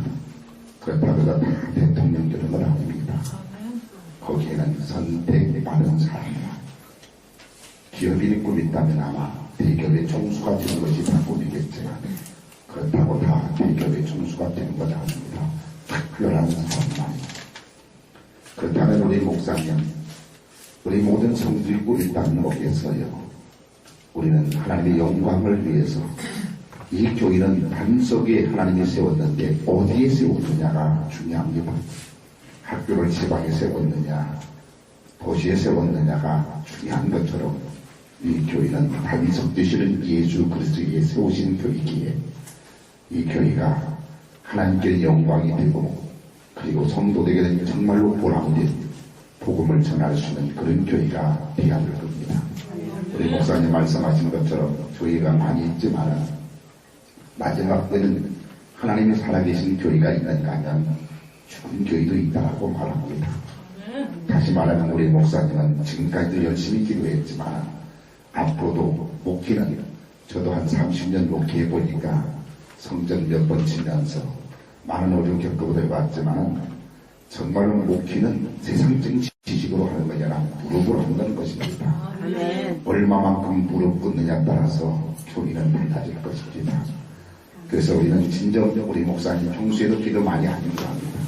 그렇다고 해서 다 대통령 되는 건 아닙니다. 거기에는 선택받은 사람이야. 기업인이 꿈있다면 아마 대기업의 총수가 되는 것이 다 꿈이겠지만, 그렇다고 다 대기업의 총수가 되는 건 아닙니다. 특별한 사람만. 그렇다면 우리 목사님, 우리 모든 성도의 꿈있다면 뭐겠어요? 우리는 하나님의 영광을 위해서, 이 교회는 반석에 하나님이 세웠는데 어디에 세웠느냐가 중요합니다. 학교를 지방에 세웠느냐, 도시에 세웠느냐가 중요한 것처럼 이 교회는 반석 되시는 예수 그리스도에 세우신 교회이기에 이 교회가 하나님께 영광이 되고, 그리고 성도들에게는 정말로 보람된 복음을 전할 수 있는 그런 교회가 되어야 할 겁니다. 우리 목사님 말씀하신 것처럼 교회가 많이 있지만 마지막 때는 하나님이 살아계신 교회가 있는가 하면 죽은 교회도 있다고 말합니다. 다시 말하면 우리 목사님은 지금까지도 열심히 기도했지만 앞으로도 목회는, 저도 한 30년 목회해 보니까 성전 몇 번 치면서 많은 어려움 겪어보았지만 정말로 목회는 세상적인 지식으로 하는 것이 아니라 무릎으로 하는 것입니다. 얼마만큼 무릎 꿇느냐에 따라서 교회는 달라질 것입니다. 그래서 우리는 진정 우리 목사님 평소에도 기도 많이 하는 거 합니다.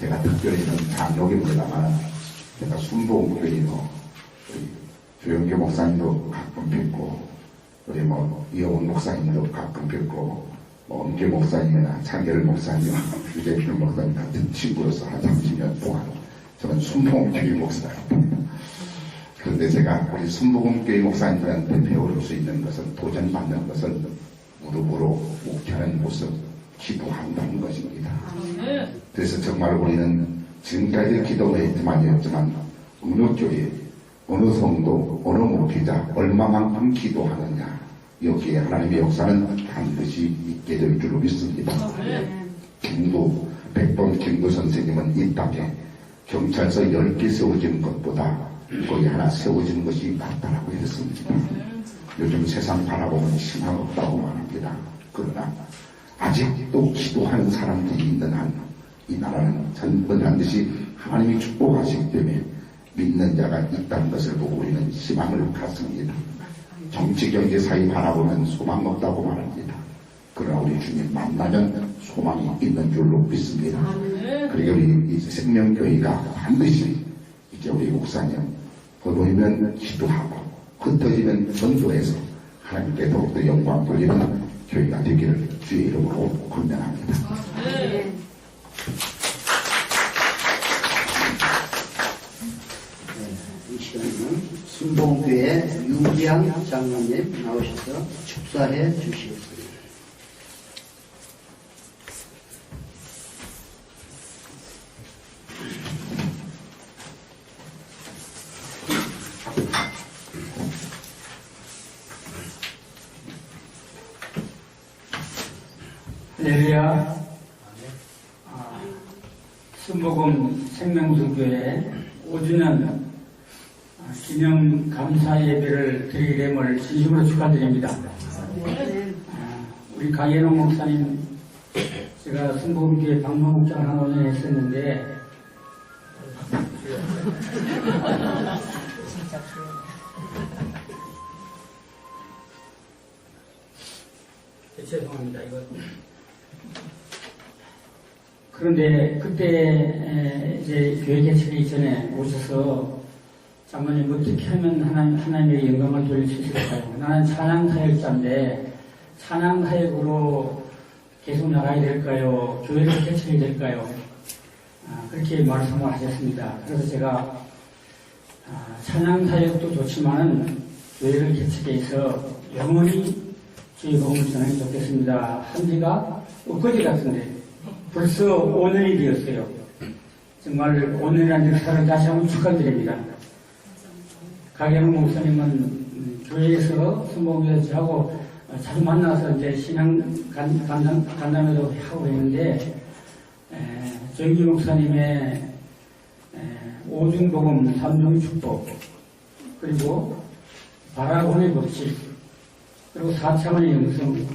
제가 특별히는 장로교입니다만 제가 순복음교회도 우리 조영교 목사님도 가끔 뵙고, 우리 이영훈 목사님도 가끔 뵙고, 엄교 목사님이나 창결 목사님, 유재필 목사님 같은 친구로서 한 30년 동안 저는 순복음교회 목사입니다. 그런데 제가 우리 순복음교회 목사님들한테 배울 수 있는 것은, 도전받는 것은 무릎으로 목회하는 모습, 기도한다는 것입니다. 그래서 정말 우리는 지금까지 기도를 했지만 어느 교회, 어느 성도, 어느 목회자 얼마만큼 기도하느냐, 여기에 하나님의 역사는 반드시 있게 될 줄로 믿습니다. 김구, 백범 김구 선생님은 이 땅에 경찰서 10개 세워진 것보다 거기 하나 세워진 것이 낫다라고 했습니다. 요즘 세상 바라보면 희망 없다고 말합니다. 그러나 아직도 기도하는 사람들이 있는 한 이 나라는 반드시 하나님이 축복하시기 때문에 믿는 자가 있다는 것을 보고 우리는 희망을 갖습니다. 정치, 경제, 사회 바라보면 소망 없다고 말합니다. 그러나 우리 주님 만나면 소망이 있는 줄로 믿습니다. 그리고 우리 이 생명교회가 반드시 이제 우리 목사님 거두면 기도하고 흩어지면 전도해서 하나님께 더욱더 영광 돌리는 교회가 되기를 주의 이름으로 권면합니다. 이 시간에는 순복음교회 유기양 장로님 나오셔서 축사해 주시겠습니다. 할렐루야. 순복음 생명수교회 5주년 기념 감사 예배를 드리게 됨을 진심으로 축하드립니다. 우리 강현옥 목사님, 제가 순복음교회 방문국장을 한 5년 했었는데 죄송합니다. 이거. 그런데 그때 이제 교회 개최하기 전에 오셔서 장모님 어떻게 하면 하나님의 영광을 돌릴 수 있을까요? 나는 찬양사역자인데 찬양사역으로 계속 나가야 될까요? 교회를 개최해야 될까요? 그렇게 말씀을 하셨습니다. 그래서 제가 찬양사역도 좋지만은 교회를 개최해서 영원히 주의 복음을 전하면 좋겠습니다. 한 지가 엊그제 같은데 벌써 5년이 되었어요. 정말 5년이라는 역사를 다시 한번 축하드립니다. 강현우 목사님은 교회에서 순복음교회하고 자주 만나서 이제 신앙 간담회도 하고 있는데, 정기 목사님의 오중복음, 삼중축복, 그리고 바라본의 법칙, 그리고 4차원의 영성,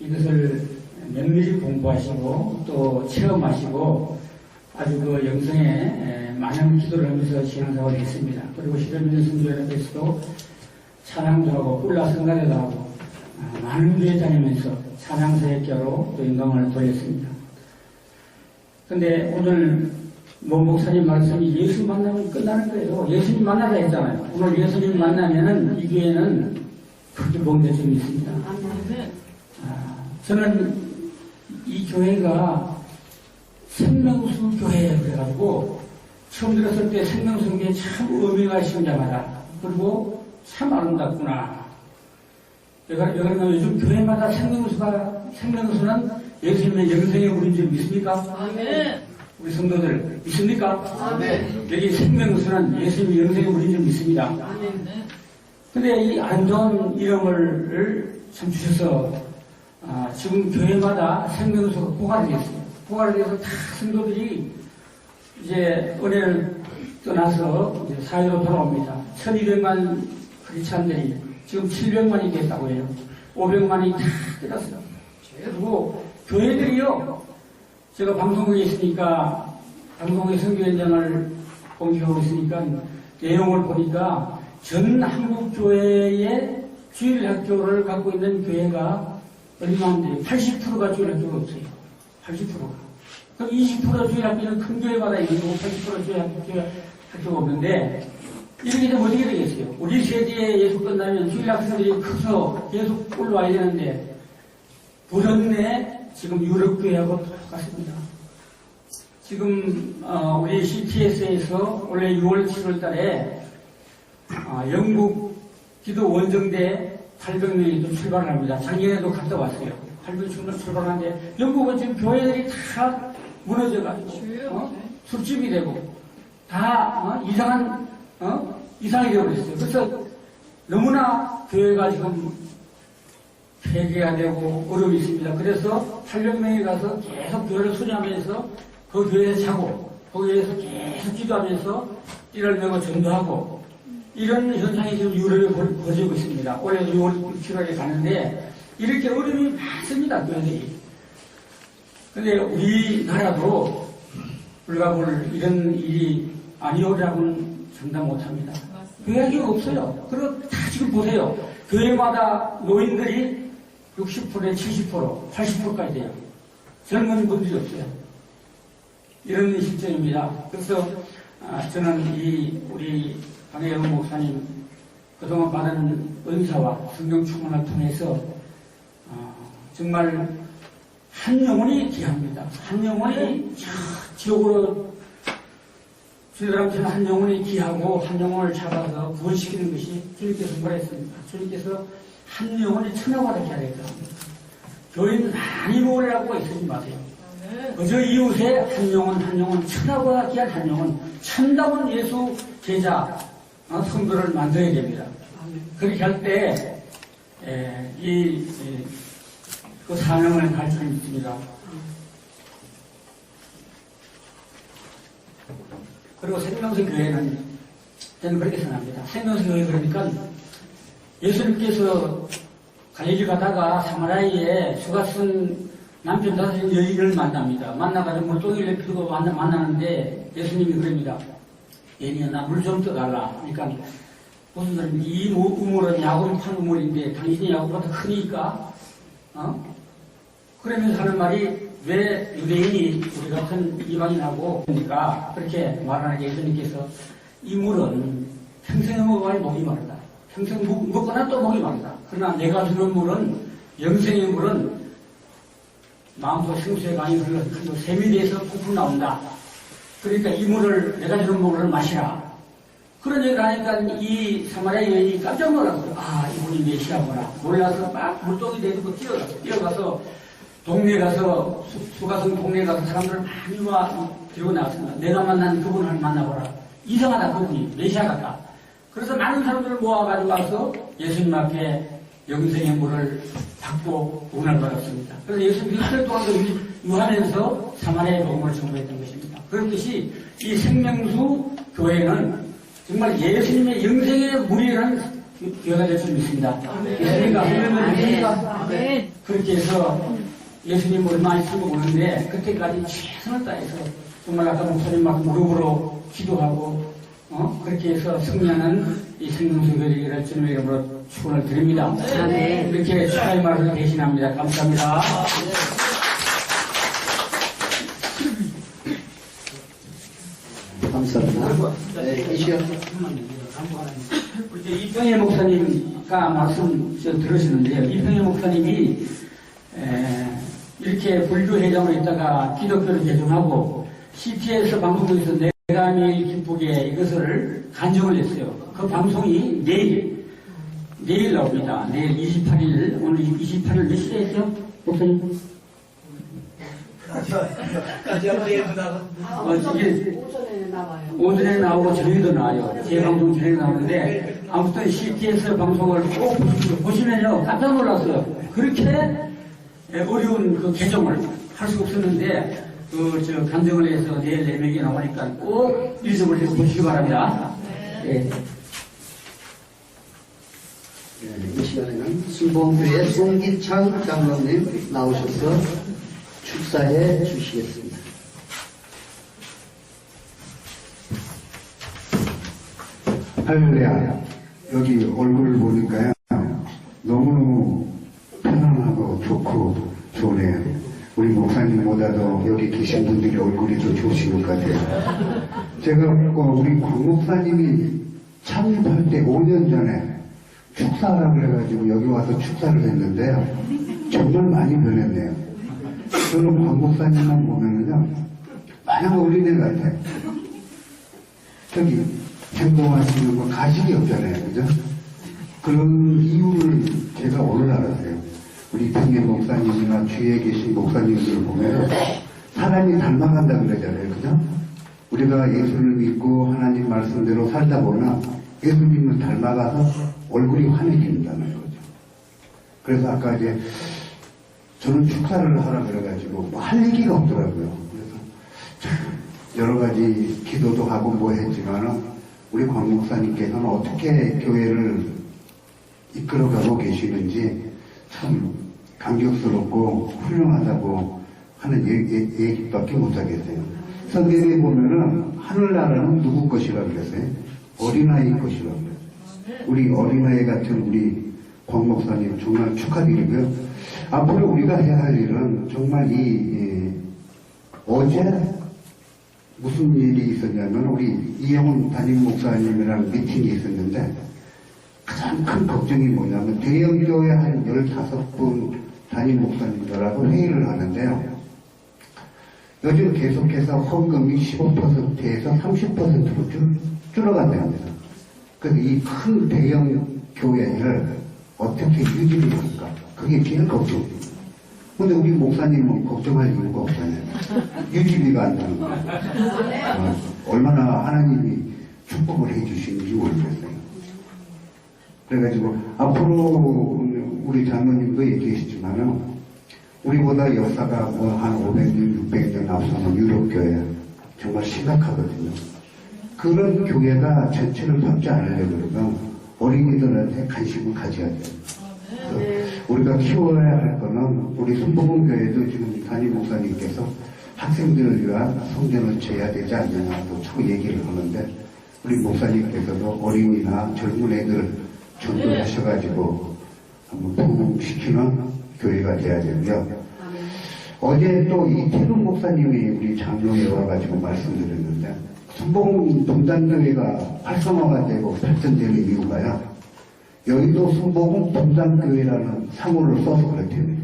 이것을 면밀히 공부하시고 또 체험하시고 아주 그 영성에 많은 기도를 하면서 신앙생활을 했습니다. 그리고 시대민의 성교회에서도 찬양도 하고 꿀라 성가대도 하고 많은 교회 다니면서 찬양사역자로 또 영광을 돌렸습니다. 근데 오늘 모 목사님 말씀이 예수 만나면 끝나는 거예요. 예수님 만나라 했잖아요. 오늘 예수님 만나면은 이 교회는 크게 뭔데 좀 있습니다. 저는 이 교회가 생명수 교회 그래가지고 처음 들었을 때 생명수인 게 참 의미가 심장하다. 그리고 참 아름답구나. 여러분 요즘 교회마다 생명수는 예수님의 영생의 우리인 줄 믿습니까? 아멘. 우리 성도들 믿습니까? 아멘. 여기 생명수는 예수님의 영생의 우리인 줄 믿습니다. 아멘. 근데 이 아름다운 이름을 참 주셔서 지금 교회마다 생명수가 고갈이 됐어요. 고갈이 돼서 다 성도들이 이제 은혜를 떠나서 이제 사회로 돌아옵니다. 1200만 크리스찬들이 지금 700만이 됐다고 해요. 500만이 다 끝났어요. 그리고 교회들이요, 제가 방송국에 있으니까, 방송국의 선교현장을 공개하고 있으니까 내용을 보니까 전 한국교회의 주일학교를 갖고 있는 교회가 얼마인데 80%가 주일학교가 없어요. 80%가. 그럼 20% 주일학교는 큰 교회마다 있는 거고 80% 주일학교가 없는데 이렇게 되면 어떻게 되겠어요? 우리 세대에 예수 끝나면 주일학생들이 커서 계속 올라와야 되는데 불었네. 지금 유럽교회하고 똑같습니다. 지금 우리 CTS에서 원래 6월 7월 달에 영국 기도 원정대 800명이 좀 출발을 합니다. 작년에도 갔다 왔어요. 800명 출발하는데 영국은 지금 교회들이 다 무너져가지고 술집이 되고 다 이상하게 되어버렸어요. 그래서 너무나 교회가 지금 폐괴가 되고 어려움이 있습니다. 그래서 800명이 가서 계속 교회를 수련하면서 그 교회에서 자고 거기에서 계속 기도하면서 띠를 메고 전도하고 이런 현상이 지금 유럽에 벌어지고 있습니다. 올해 6월 7월에 가는데 이렇게 어려움이 많습니다. 교회들이. 근데 우리나라도 불가불 이런 일이 아니오라고는 장담 못합니다. 교회가 없어요. 그리고 다 지금 보세요. 교회마다 노인들이 60%에 70%, 80%까지 돼요. 젊은 분들이 없어요. 이런 실정입니다. 그래서 저는 우리 강혜영 목사님 그동안 받은 은사와 성경 충만을 통해서 정말 한 영혼이 귀합니다. 한 영혼이 지옥으로 주님처럼 한 영혼이 귀하고 한 영혼을 잡아서 구원시키는 것이 주님께서 말했습니다. 주님께서 한 영혼이 천하고다 해야 될까 합니다. 교인 많이 모으라고 애쓰지 마세요. 그저 이웃에 한 영혼 천하고다 귀한 한 영혼 참다운 예수 제자 성도를 만들어야 됩니다. 그렇게 할 때 그 사명을 갈 수 있습니다. 그리고 생명수 교회는 저는 그렇게 생각합니다. 생명수 교회 그러니까 예수님께서 갈릴리 가다가 사마리아에 수가 쓴 남편 5 여인을 만납니다. 만나가지고 물동이를 피우고 만나는데 예수님이 그럽니다. 얘니야 나 물 좀 떠달라. 그러니까 무슨 말입니까? 이 우물은 야곱이 판 우물인데 당신이 야곱보다 크니까 그러면서 하는 말이 왜 유대인이 우리 같은 이방인하고 그러니까 그렇게 말하는 예수님께서 이 물은 평생 먹어야 목이 마르다. 평생 먹거나 또 목이 마르다. 그러나 내가 주는 물은 영생의 물은 마음속 생수의 강이 흘러 샘이 돼서 푹푹 나온다. 그러니까 이 물을 내가 주는 물을 마시라. 그런 얘기를 하니까 이 사마리아 여인이 깜짝 놀랐어요. 이분이 메시아구나. 몰라서 막 물동이 내리고 뛰어가서 동네에 가서, 수가성 동네에 가서 사람들을 많이 들고 나왔습니다. 내가 만난 그분을 만나보라. 이상하다, 그분이. 메시아 같다. 그래서 많은 사람들을 모아가지고 와서 예수님 앞에 영생의 물을 받고 구원을 받았습니다. 그래서 예수님 이틀 동안도 유한에서 사마리아의 복음을 전부했던 것입니다. 그렇듯이 이 생명수 교회는 정말 예수님의 영생의 물이라는 교회가 될 수 있습니다. 예수님과 하나님을 믿으니까 그렇게 해서 예수님 을 많이 쓰고 오는데 그때까지 최선을 다해서 정말 아까 목사님 막 무릎으로 기도하고 그렇게 해서 승리하는 이 생명수 교회를 주님의 이름으로 축원을 드립니다. 아멘. 이렇게 축하의 말을 대신합니다. 감사합니다. 감사합니다. 네, 이 시간 이제 이평일 목사님과 말씀 들으시는데요. 이평일 목사님이 이렇게 불교회장으로 있다가 기독교를 개종하고 CT에서 방송국에서 내가 매일 기쁘게 이것을 간증을 했어요. 그 방송이 내일 나옵니다. 내일 28일, 오늘 28일 몇 시에 했죠? 목사님? 오전에 나와요. 오전에 나오고 저녁에도 나와요. 제 방송 저녁에 나오는데 아무튼 CTS 방송을 꼭 보시면요 깜짝 놀랐어요. 그렇게 어려운 그 개정을 할 수가 없었는데 간증을 해서 내일 4명이 나오니까 꼭 일점을 해서 보시기 바랍니다. 네. 이 시간에는 순복음교회 송기창 장로님 나오셔서 축사해 주시겠습니다. 할렐루야. 여기 얼굴을 보니까요 너무너무 편안하고 좋고 좋네요. 우리 목사님보다도 여기 계신 분들이 얼굴이 더 좋으신 것 같아요. 제가 우리 광 목사님이 창립할 때 5년 전에 축사하라고 그래가지고 여기 와서 축사를 했는데요. 정말 많이 변했네요. 저는 광 목사님만 보면은요 마냥 어린애 같아요. 저기 행동하시는 거 가식이 없잖아요. 그죠? 그런 이유를 제가 오늘 알았어요. 우리 평일 목사님이나 주위에 계신 목사님들을 보면 사람이 닮아간다 그러잖아요. 그죠? 우리가 예수를 믿고 하나님 말씀대로 살다 보면 예수님을 닮아가서 얼굴이 환해진다는 거죠. 그래서 아까 이제 저는 축사를 하라 그래가지고 뭐 할 얘기가 없더라고요. 그래서 참 여러 가지 기도도 하고 뭐 했지만은 우리 광 목사님께서는 어떻게 교회를 이끌어가고 계시는지 참 감격스럽고 훌륭하다고 하는 얘기밖에 못하겠어요. 성경에 보면은 하늘나라는 누구 것이라고 그랬어요? 어린아이 것이라고 그랬어요. 우리 어린아이 같은 우리 광 목사님 정말 축하드리고요. 앞으로 우리가 해야 할 일은 정말 어제 무슨 일이 있었냐면 우리 이영훈 담임 목사님이랑 미팅이 있었는데 가장 큰 걱정이 뭐냐면 대형교회 한 15분 담임 목사님들하고 회의를 하는데요. 요즘 계속해서 헌금이 15%에서 30%로 줄어간답니다. 그래서 이 큰 대형 교회를 어떻게 유지를 할까? 그게 제일 걱정입니다. 근데 우리 목사님은 걱정할 이유가 없잖아요. 유지비가 안 나는 거예요. 얼마나 하나님이 축복을 해주시는지 모르겠어요. 그래가지고 앞으로 우리 장로님도 얘기하시지만은 우리보다 역사가 뭐 한 500년, 600년 앞서는 유럽교회 정말 심각하거든요. 그런 교회가 전체를 밟지 않으려고 그러면 어린이들한테 관심을 가져야 돼요. 우리가 키워야 할 거는 우리 순복음교회도 지금 담임 목사님께서 학생들을 위한 성전을 지어야 되지 않느냐고 자꾸 얘기를 하는데 우리 목사님께서도 어린이나 젊은 애들 전도하셔가지고 한번 부흥시키는 교회가 돼야 되고요. 어제 또 이태동 목사님이 우리 장로에 와가지고 말씀드렸는데 순복음 분단교회가 활성화가 되고 발전되는 이유가요. 여의도 순복음 분단교회라는 상호를 써서 그렇대요.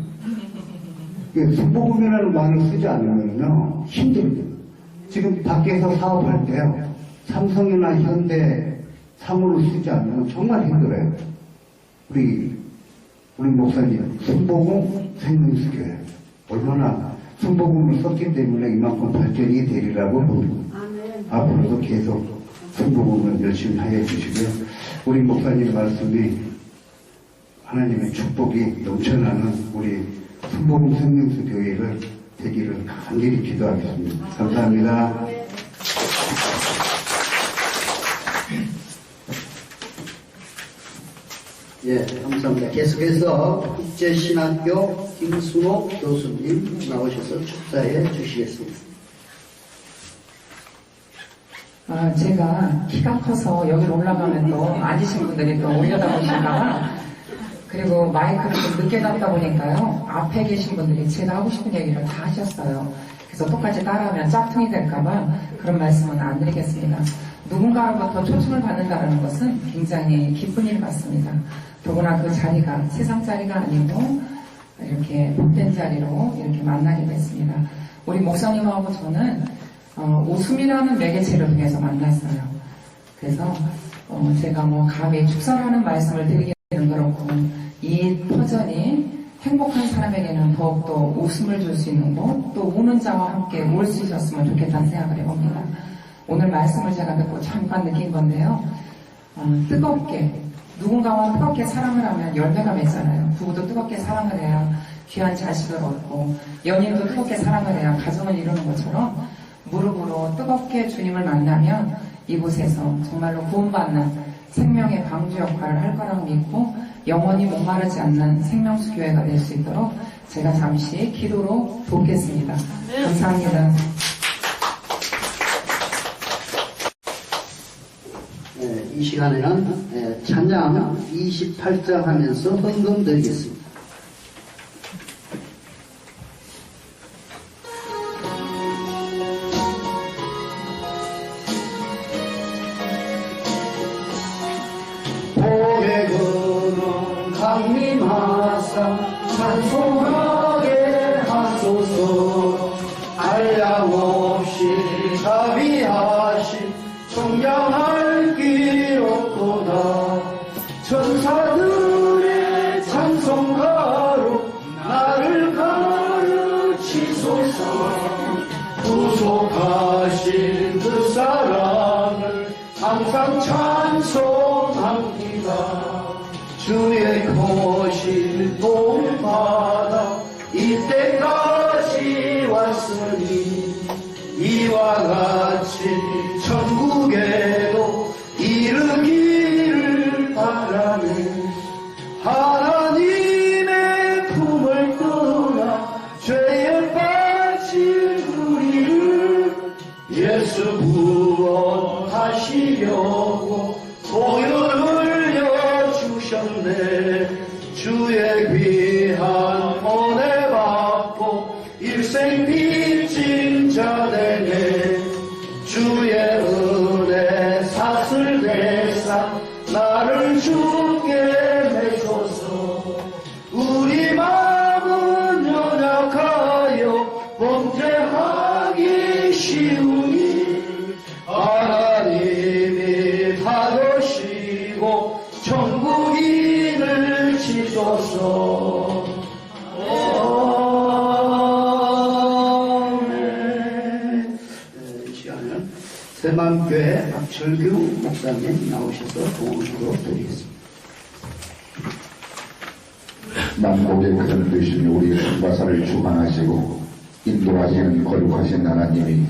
순복음이라는 말을 쓰지 않으면요 힘들어요. 지금 밖에서 사업할 때요 삼성이나 현대 상호를 쓰지 않으면 정말 힘들어요. 우리 목사님 순복음 생명수교회 얼마나 순복음을 썼기 때문에 이만큼 발전이 되리라고 봅니다. 아멘. 앞으로도 계속 순복음을 열심히 하여 주시고요. 우리 목사님 말씀이 하나님의 축복이 넘쳐나는 우리 순복음 생명수 교회를 되기를 간절히 기도하겠습니다. 감사합니다. 예, 감사합니다. 계속해서 국제신학교 김순호 교수님 나오셔서 축사해 주시겠습니다. 제가 키가 커서 여기 올라가면 또 앉으신 분들이 또 올려다보실까봐 그리고 마이크를 좀 늦게 놨다 보니까요 앞에 계신 분들이 제가 하고 싶은 얘기를 다 하셨어요. 그래서 똑같이 따라하면 짝퉁이 될까봐 그런 말씀은 안 드리겠습니다. 누군가로부터 초청을 받는다는 것은 굉장히 기쁜 일 같습니다. 더구나 그 자리가 세상 자리가 아니고 이렇게 복된 자리로 이렇게 만나게 됐습니다. 우리 목사님하고 저는 웃음이라는 매개체를 통해서 만났어요. 그래서 제가 감히 축사라는 말씀을 드리기는 그렇고 이 터전이 행복한 사람에게는 더욱더 웃음을 줄 수 있는 곳, 또 우는 자와 함께 울 수 있었으면 좋겠다는 생각을 해봅니다. 오늘 말씀을 제가 듣고 잠깐 느낀 건데요. 뜨겁게 누군가와 뜨겁게 사랑을 하면 열매가 맺잖아요. 부부도 뜨겁게 사랑을 해야 귀한 자식을 얻고 연인도 뜨겁게 사랑을 해야 가정을 이루는 것처럼 무릎으로 뜨겁게 주님을 만나면 이곳에서 정말로 구원받는 생명의 방주 역할을 할 거라고 믿고 영원히 목마르지 않는 생명수 교회가 될 수 있도록 제가 잠시 기도로 돕겠습니다. 감사합니다. 이 시간에는 찬양 28장 하면서 헌금 드리겠습니다. 봄의 그는 강림하사 찬송하게 하소서. 한량 없이 자비하신 청량할 길 없도다. 천사들의 찬송가로 나를 가르치소서. 구속하신 그 사랑을 항상 찬송합니다. 주의 거실 동바다 이때까지 왔으니 이와 같이 천국에도 이르기를 바라네. 하나님의 품을 떠나 죄에 빠진 우리를 예수 구원하시려고 보혈을 흘려주셨네. 주의 귀한 은혜 받고 일생 빚진 자 되네. 주의 은혜 사슬 대사 나를 주께 내소서. 우리 마음은 연약하여 범죄하기 쉬우니 하나님이 다루시고 천국인을 지소서. 이 시간은 새만교회 박철규 목사님 나오셔서 도움으로 드리겠습니다. 만국의 큰 되신 우리 성바사를 주관하시고 인도하시는 거룩하신 하나님이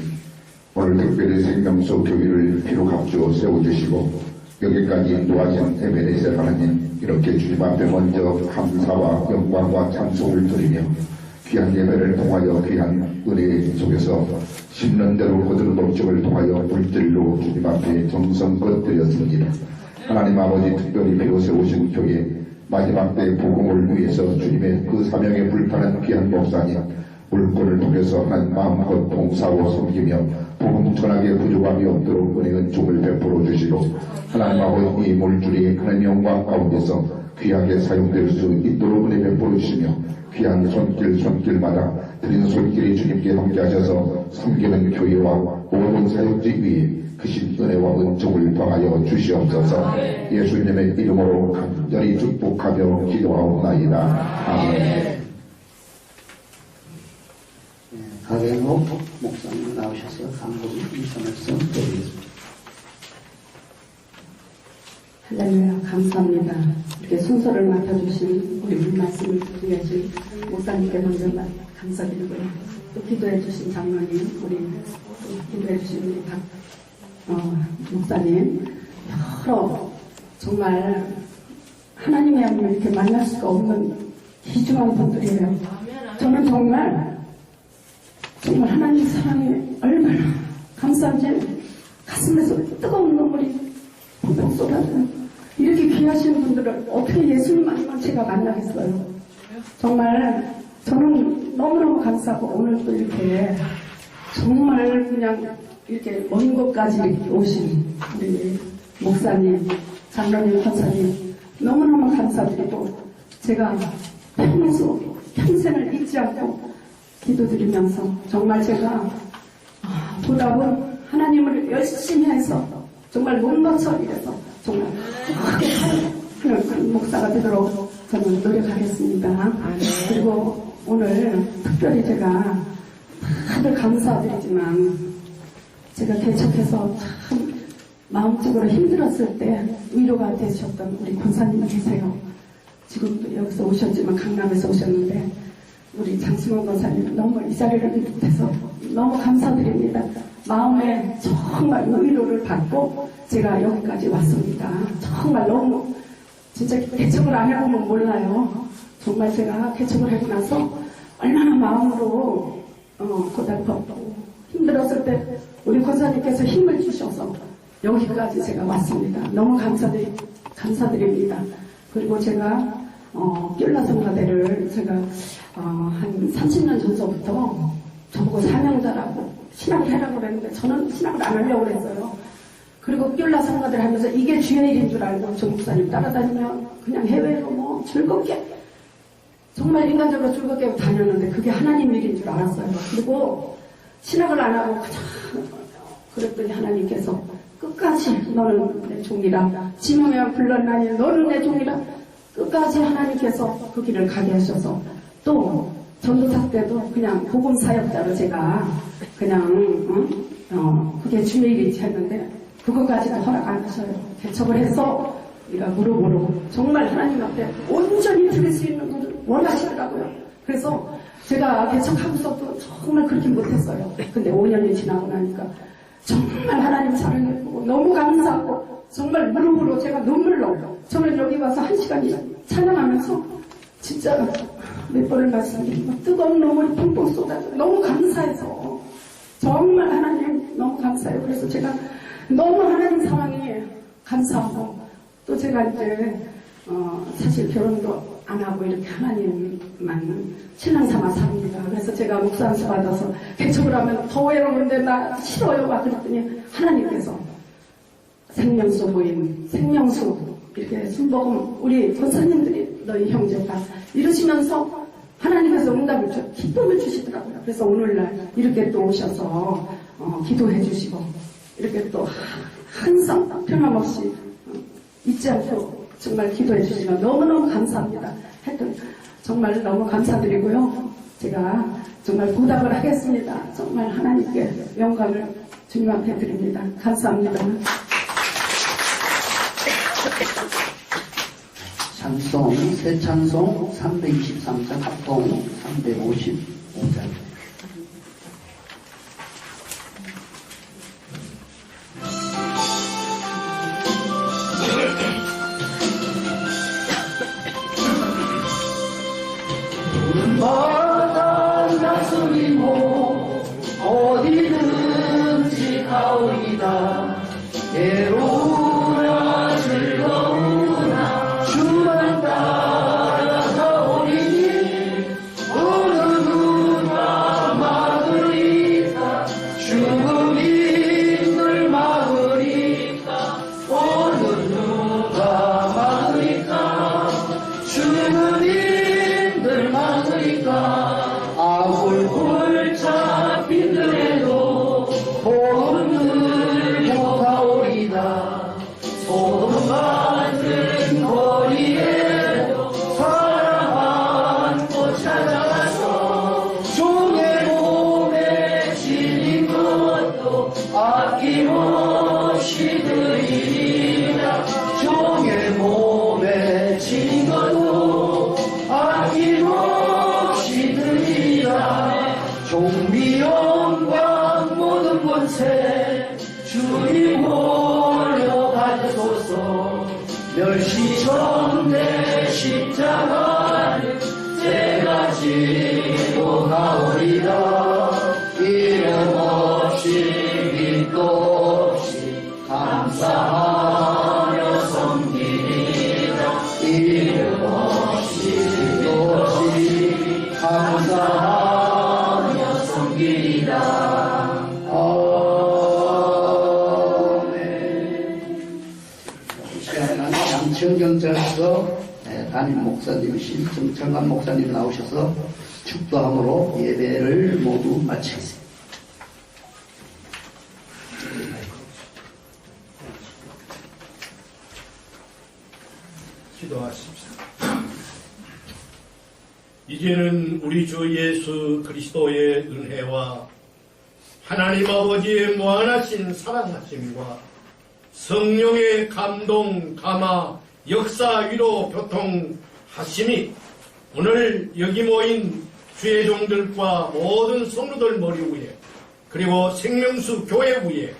오늘 특별히 생명수 교회를 비록 앞주어 세워주시고 여기까지 인도하신 에베네셀 하나님, 이렇게 주님 앞에 먼저 감사와 영광과 찬송을 드리며 귀한 예배를 통하여 귀한 은혜 속에서 심는 대로 거두는 목적을 통하여 물질로 주님 앞에 정성껏 드렸습니다. 하나님 아버지, 특별히 배워 세우신 교회 마지막 때 복음을 위해서 주님의 그 사명에 불타는 귀한 목사님 물건을 통해서 하나님 마음껏 봉사하고 섬기며 복음 전하게 부족함이 없도록 은혜 은총을 베풀어 주시고 하나님 아버지, 이 물줄이 하나님 영광 가운데서 귀하게 사용될 수 있도록 은혜 베풀어 주시며 귀한 손길마다 드린 손길이 주님께 함께하셔서 섬기는 교회와 모든 사역지 위에 크신 은혜와 은총을 더하여 주시옵소서. 예수님의 이름으로 간절히 축복하며 기도하옵나이다. 아멘. 박영호 목사님 나오셔서 한국 인사 말씀 드리겠습니다. 할렐루야, 감사합니다. 이렇게 순서를 맡아주신 우리 말씀을 듣게 해주신 목사님께 먼저 감사드리고요. 또 기도해주신 장로님, 우리 기도해주신 우리 목사님, 여러 정말 하나님의 영을 이렇게 만날 수가 없는 귀중한 분들이에요. 저는 정말 하나님 사랑이 얼마나 감사한지 가슴에서 뜨거운 눈물이 펑펑 쏟아져요. 이렇게 귀하신 분들을 어떻게 예수님만만 제가 만나겠어요. 정말 저는 너무너무 감사하고 오늘도 이렇게 정말 그냥 이렇게 먼 곳까지 이렇게 오신 우리 목사님, 장로님, 권사님 너무너무 감사드리고 제가 평생을 잊지 않고 기도드리면서 정말 제가 보답은 하나님을 열심히 해서 정말 목마처럼 일해서 정말 큰 목사가 되도록 저는 노력하겠습니다. 그리고 오늘 특별히 제가 다들 감사드리지만 제가 개척해서 참 마음적으로 힘들었을 때 위로가 되셨던 우리 권사님 계세요. 지금도 여기서 오셨지만 강남에서 오셨는데 우리 장승원 권사님 너무 이 자리를 비롯해서 너무 감사드립니다. 마음에 정말 위로를 받고 제가 여기까지 왔습니다. 정말 너무 진짜 개척을 안 해보면 몰라요. 정말 제가 개척을 하고 나서 얼마나 마음으로 고달팠고 힘들었을 때 우리 권사님께서 힘을 주셔서 여기까지 제가 왔습니다. 너무 감사드립니다. 그리고 제가 뀨라 성가대를 제가 한 30년 전서부터 저보고 사명자라고 신학을 하라고 그랬는데 저는 신학을 안 하려고 그랬어요. 그리고 뀨라 성가대를 하면서 이게 주의 일인 줄 알고 조 목사님 따라다니면 그냥 해외로 뭐 즐겁게 정말 인간적으로 즐겁게 다녔는데 그게 하나님 일인 줄 알았어요. 그리고 신학을 안 하고 그냥 그랬더니 하나님께서 끝까지 너는 내 종이라 지명에 불렀나니 너는 내 종이라 끝까지 하나님께서 그 길을 가게 하셔서 또 전도사 때도 그냥 복음 사역자로 제가 그냥 그게 주의 일이지 했는데 그것까지도 허락 안 하셔요. 개척을 해서 우리가 무릎으로 정말 하나님 앞에 온전히 드릴 수 있는 것을 원하시더라고요. 그래서 제가 개척하고서도 정말 그렇게 못했어요. 근데 5년이 지나고 나니까 정말 하나님 사랑했고 너무 감사하고 정말 무릎으로 제가 눈물로 저는 여기 와서 1시간 찬양하면서 진짜 몇 번을 말씀드리고 뜨거운 눈물이 펑펑 쏟아져 너무 감사해서 정말 하나님 너무 감사해요. 그래서 제가 너무 하나님 사랑이 감사하고 또 제가 이제 사실 결혼도 안 하고 이렇게 하나님만 신앙 삼아 삽니다. 그래서 제가 목사 안수 받아서 개척을 하면 더 외로운데 나 싫어요 막 그랬더니 하나님께서 생명수 모임 생명수 이렇게 순복음 우리 권사님들이 너희 형제가 이러시면서 하나님께서 응답을 기쁨을 주시더라고요. 그래서 오늘날 이렇게 또 오셔서 기도해 주시고 이렇게 또 항상 변함없이 잊지 않고 정말 기도해 주시면 너무너무 감사합니다. 하여튼 정말 너무 감사드리고요. 제가 정말 보답을 하겠습니다. 정말 하나님께 영광을 주님 앞에 드립니다. 감사합니다. 찬송, 새 찬송 323장 합동 355장. 마당 나서리고 어디든지 가오리다 외로우나 즐거우나 주만 따라가오리니 어느 누가 담임 목사님이신 정철만 목사님 나오셔서 축도함으로 예배를 모두 마치겠습니다. 기도하십시오. 이제는 우리 주 예수 그리스도의 은혜와 하나님 아버지의 무한하신 사랑하심과 성령의 감동, 감화, 역사, 위로, 교통하심이 오늘 여기 모인 주의 종들과 모든 성도들 머리 위에, 그리고 생명수 교회 위에,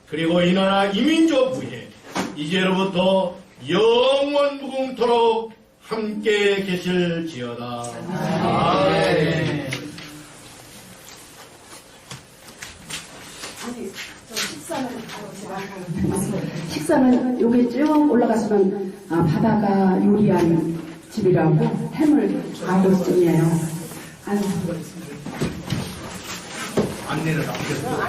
그리고 이 나라 이민족 위에 이제로부터 영원 무궁토록 함께 계실지어다. 아멘. 식사는 여기 쭉 올라가시면 바다가 요리한 집이라고 해물 가고집이에요. 아유. 안내를 남겼어.